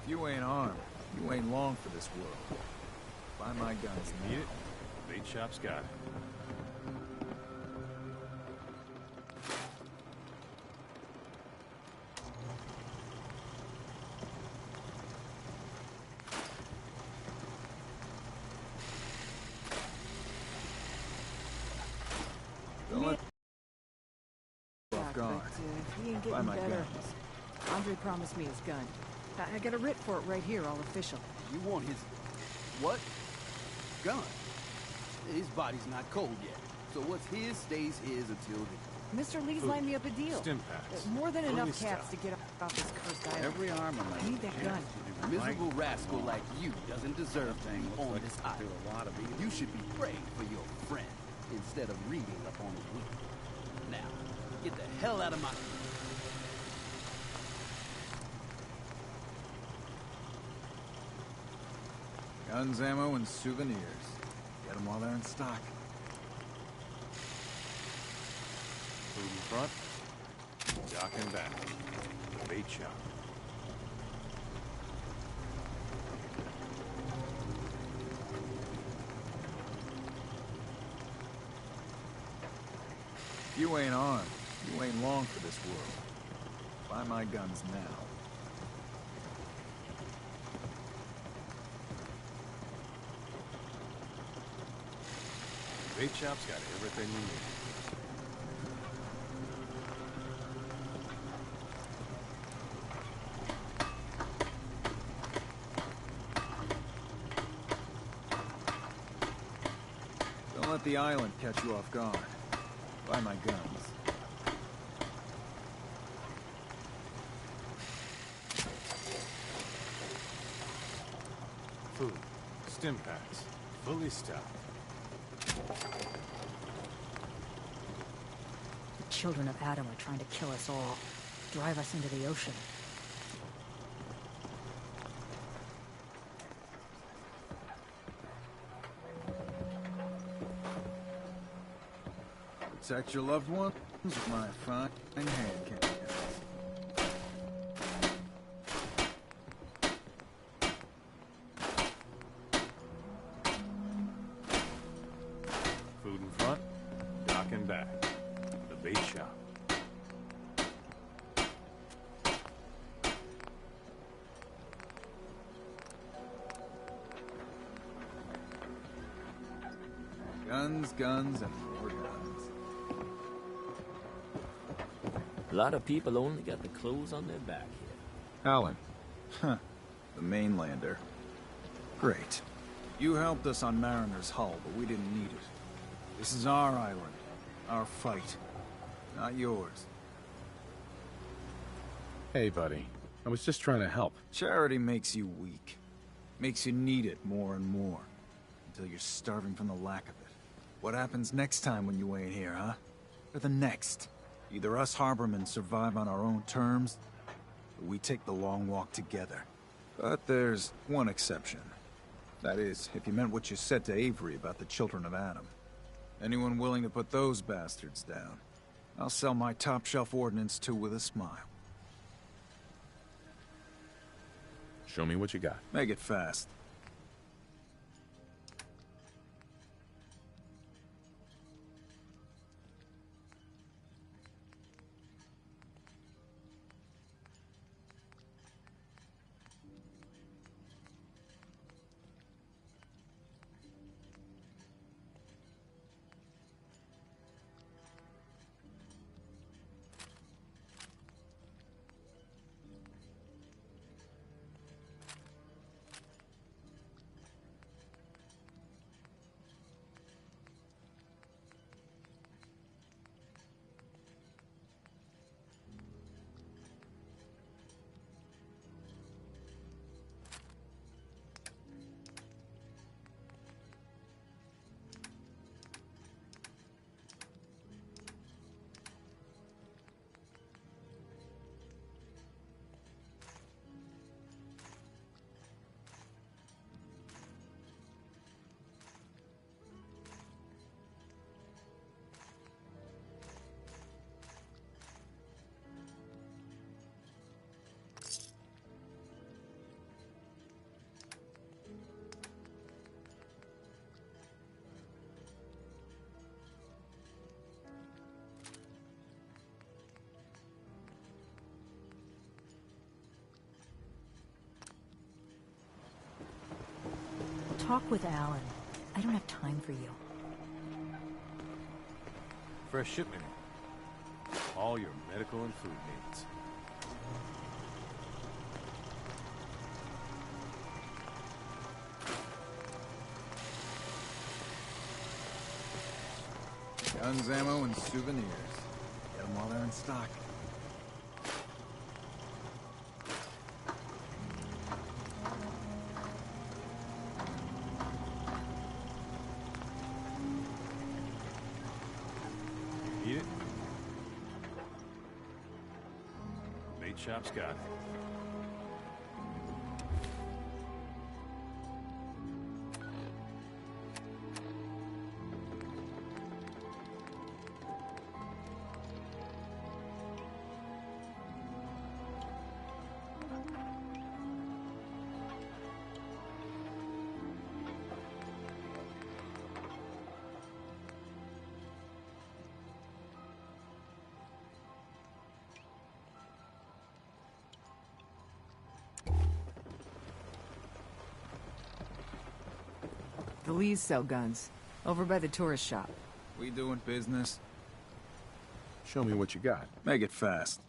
If you ain't armed, you ain't long for this world. Buy my guns now. Need it? Bait shop's got it. Don't let off guard. He ain't Buy getting my better. guns. Andre promised me his gun. I got a writ for it right here, all official. You want his... what? Gun? His body's not cold yet. So what's his stays his until then. Mr. Lee's lined me up a deal. Stimpaks. More than Early enough cats stuff. to get off this cursed island. Every armament. I need that gun. A miserable rascal like you doesn't deserve to be on this island. You should be praying for your friend instead of reading up on his weak. Now, get the hell out of my... Guns, ammo, and souvenirs. Get them while they're in stock. Food in front, dock and back. Bait shop. If you ain't armed, you ain't long for this world. Buy my guns now. Bait shop's got everything you need. Don't let the island catch you off guard. Buy my guns. Food, Stimpaks, fully stocked. The children of Adam are trying to kill us all. Drive us into the ocean. Protect your loved ones with my fine hand cannons. Food in front, dock and back. The bait shop. Guns, guns, and more guns. A lot of people only got the clothes on their back here. Alan. Huh. The mainlander. Great. You helped us on Mariner's hull, but we didn't need it. This is our island. Our fight. Not yours. Hey, buddy. I was just trying to help. Charity makes you weak. Makes you need it more and more. Until you're starving from the lack of it. What happens next time when you ain't here, huh? Or the next? Either us Harbormen survive on our own terms, or we take the long walk together. But there's one exception. That is, if you meant what you said to Avery about the Children of Adam. Anyone willing to put those bastards down, I'll sell my top-shelf ordnance to with a smile. Show me what you got. Make it fast. Talk with Alan. I don't have time for you. Fresh shipment. All your medical and food needs. Guns, ammo, and souvenirs. Get them while they're in stock. Eat it? Meat shop's got it. The Lees sell guns. Over by the tourist shop. We doing business? Show me what you got. Make it fast.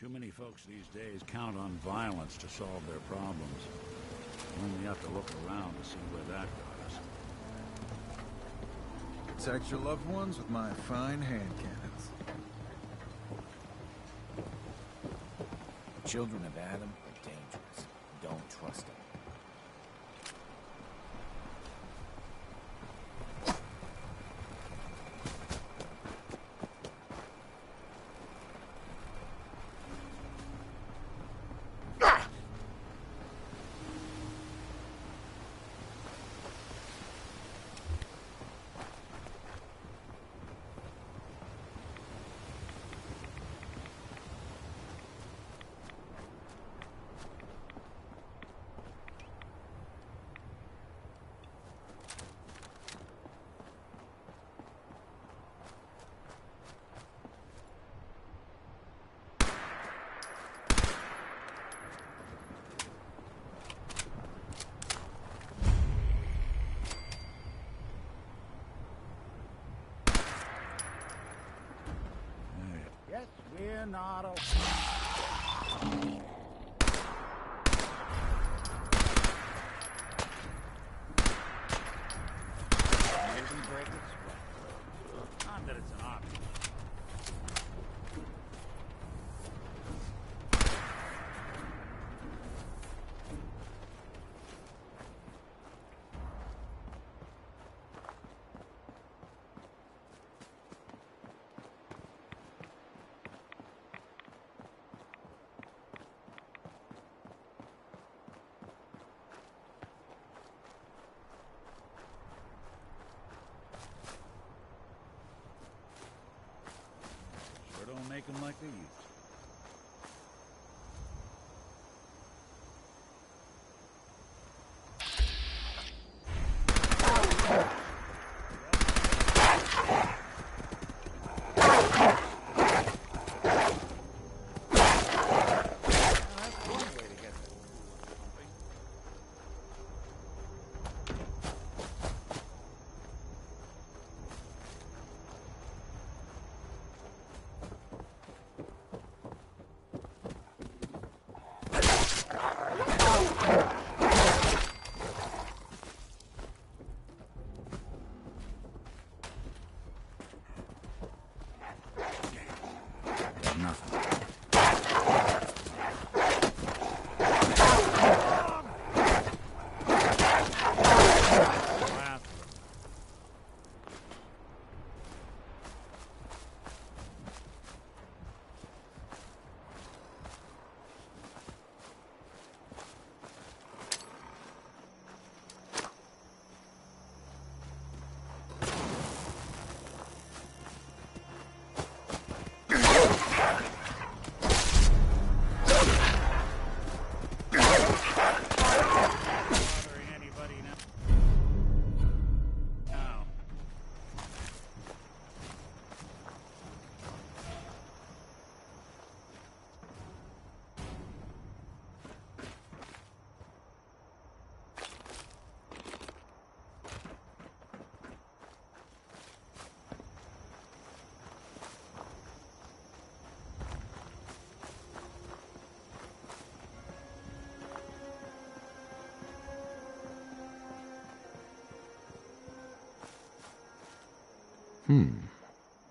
Too many folks these days count on violence to solve their problems. You only have to look around to see where that got us. Protect your loved ones with my fine hand cannons. The children of Adam are dangerous. Don't trust them. Yes, we're not alone. Not that it's an option. Don't make them like they used to.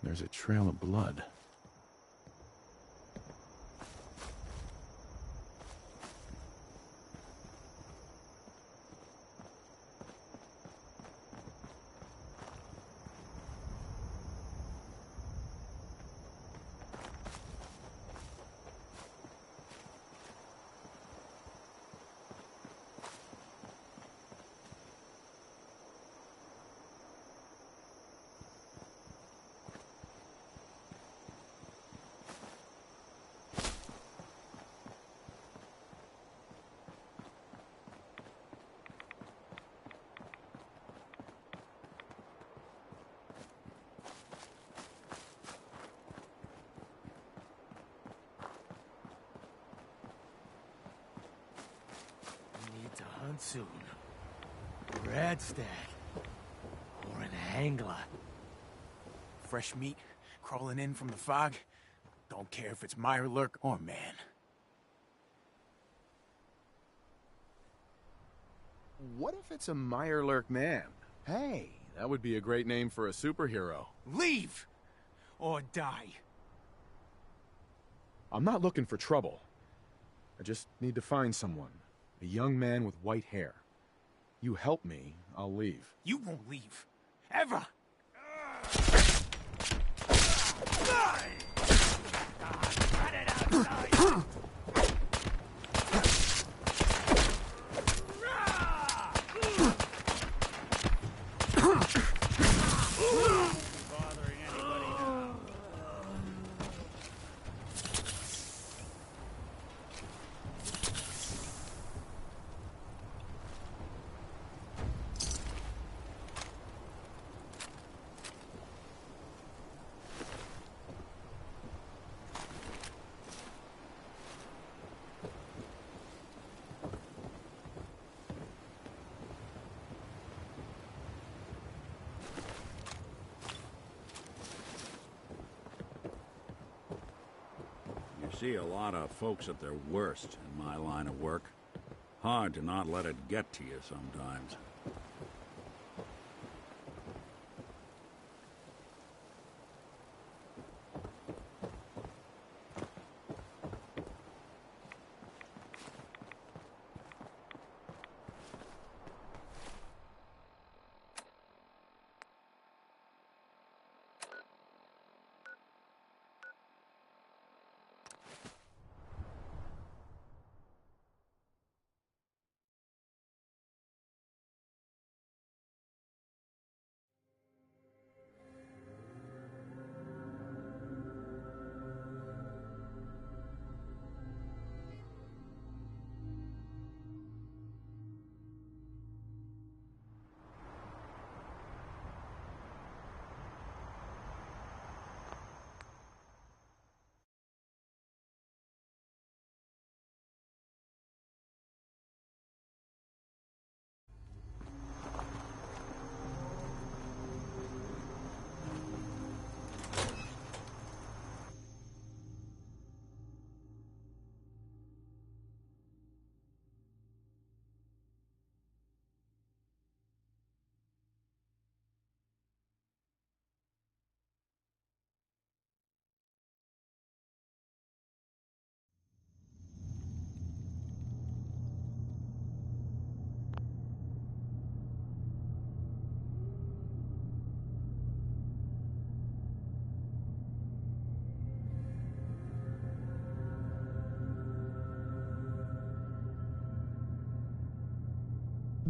There's a trail of blood. Soon. Red stag. Or an angler. Fresh meat crawling in from the fog. Don't care if it's Mirelurk or man. What if it's a Mirelurk man? Hey, that would be a great name for a superhero. Leave! Or die. I'm not looking for trouble. I just need to find someone. A young man with white hair. You help me, I'll leave. You won't leave. Ever! See a lot of folks at their worst in my line of work. Hard to not let it get to you sometimes.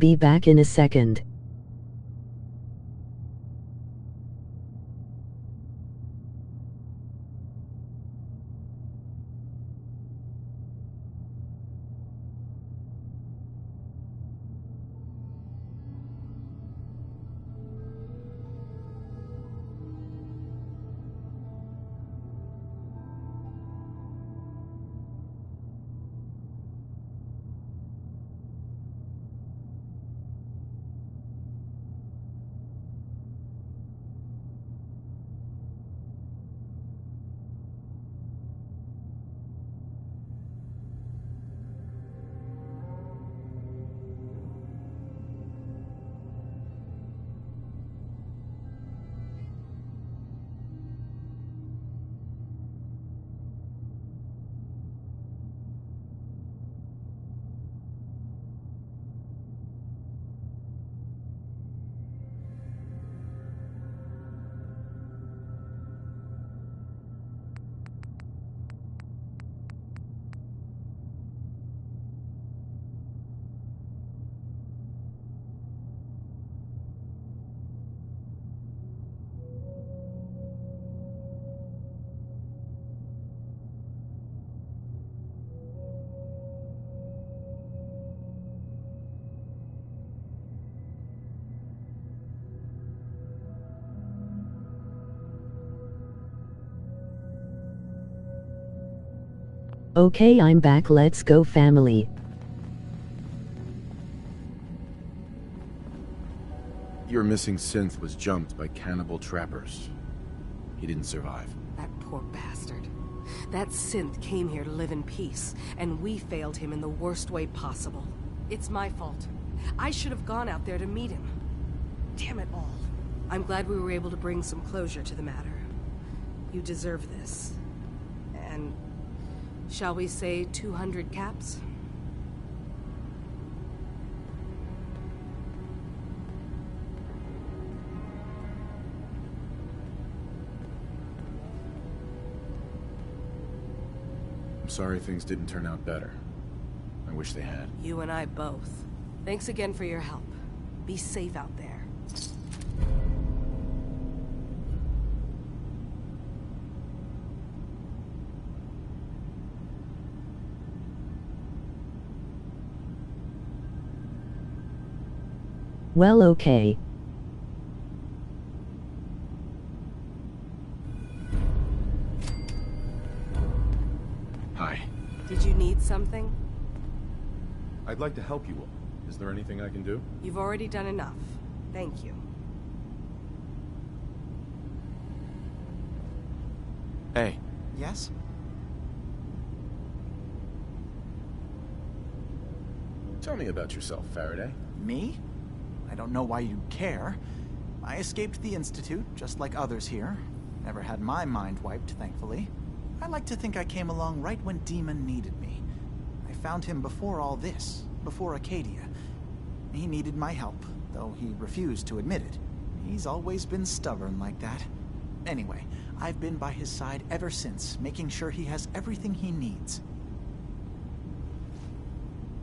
Be back in a second. Okay, I'm back. Let's go, family. Your missing synth was jumped by cannibal trappers. He didn't survive. That poor bastard. That synth came here to live in peace, and we failed him in the worst way possible. It's my fault. I should have gone out there to meet him. Damn it all. I'm glad we were able to bring some closure to the matter. You deserve this. And shall we say 200 caps? I'm sorry things didn't turn out better. I wish they had. You and I both. Thanks again for your help. Be safe out there. Well, okay. Hi. Did you need something? I'd like to help you all. Is there anything I can do? You've already done enough. Thank you. Hey. Yes? Tell me about yourself, Faraday. Me? I don't know why you'd care. I escaped the Institute, just like others here. Never had my mind wiped, thankfully. I like to think I came along right when Demon needed me. I found him before all this, before Acadia. He needed my help, though he refused to admit it. He's always been stubborn like that. Anyway, I've been by his side ever since, making sure he has everything he needs.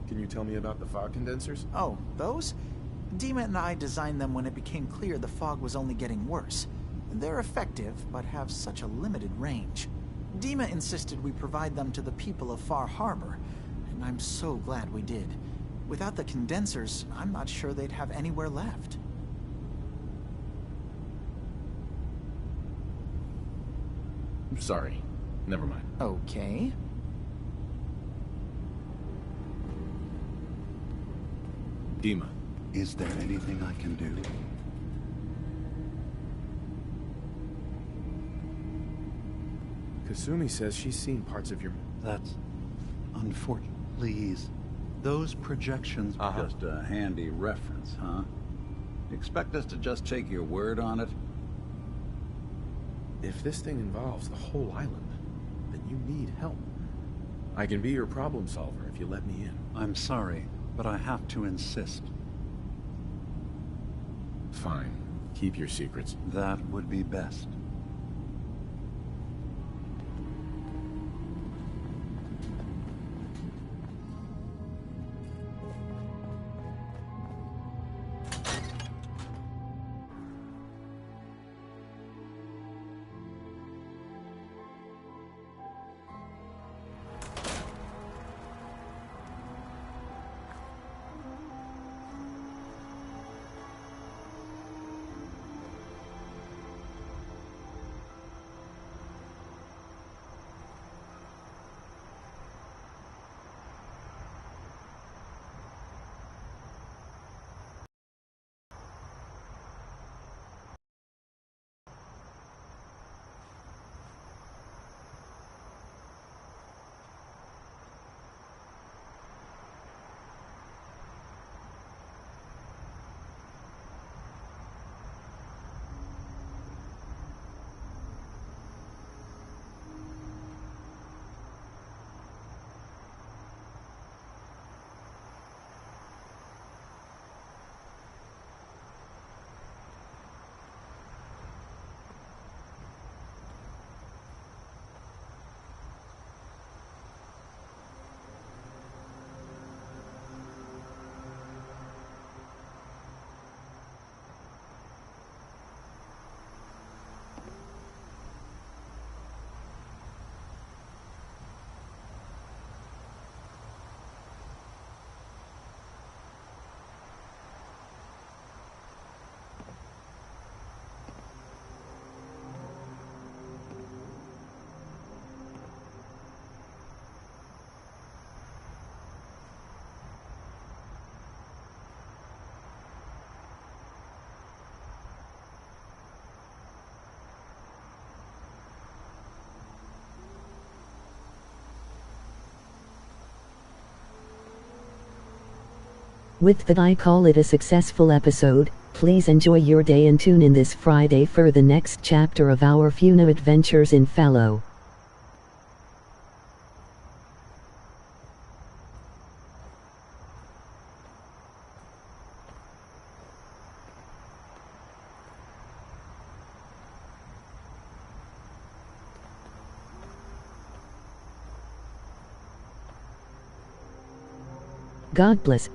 Can you tell me about the fog condensers? Oh, those? Dima and I designed them when it became clear the fog was only getting worse. They're effective, but have such a limited range. Dima insisted we provide them to the people of Far Harbor, and I'm so glad we did. Without the condensers, I'm not sure they'd have anywhere left. I'm sorry. Never mind. Okay. Dima. Is there anything I can do? Kasumi says she's seen parts of your... That's unfortunate. Please. Those projections... Just a handy reference, huh? Expect us to just take your word on it? If this thing involves the whole island, then you need help. I can be your problem solver if you let me in. I'm sorry, but I have to insist. Fine. Keep your secrets. That would be best. With that, I call it a successful episode. Please enjoy your day and tune in this Friday for the next chapter of our Funa adventures in Fallow. God bless.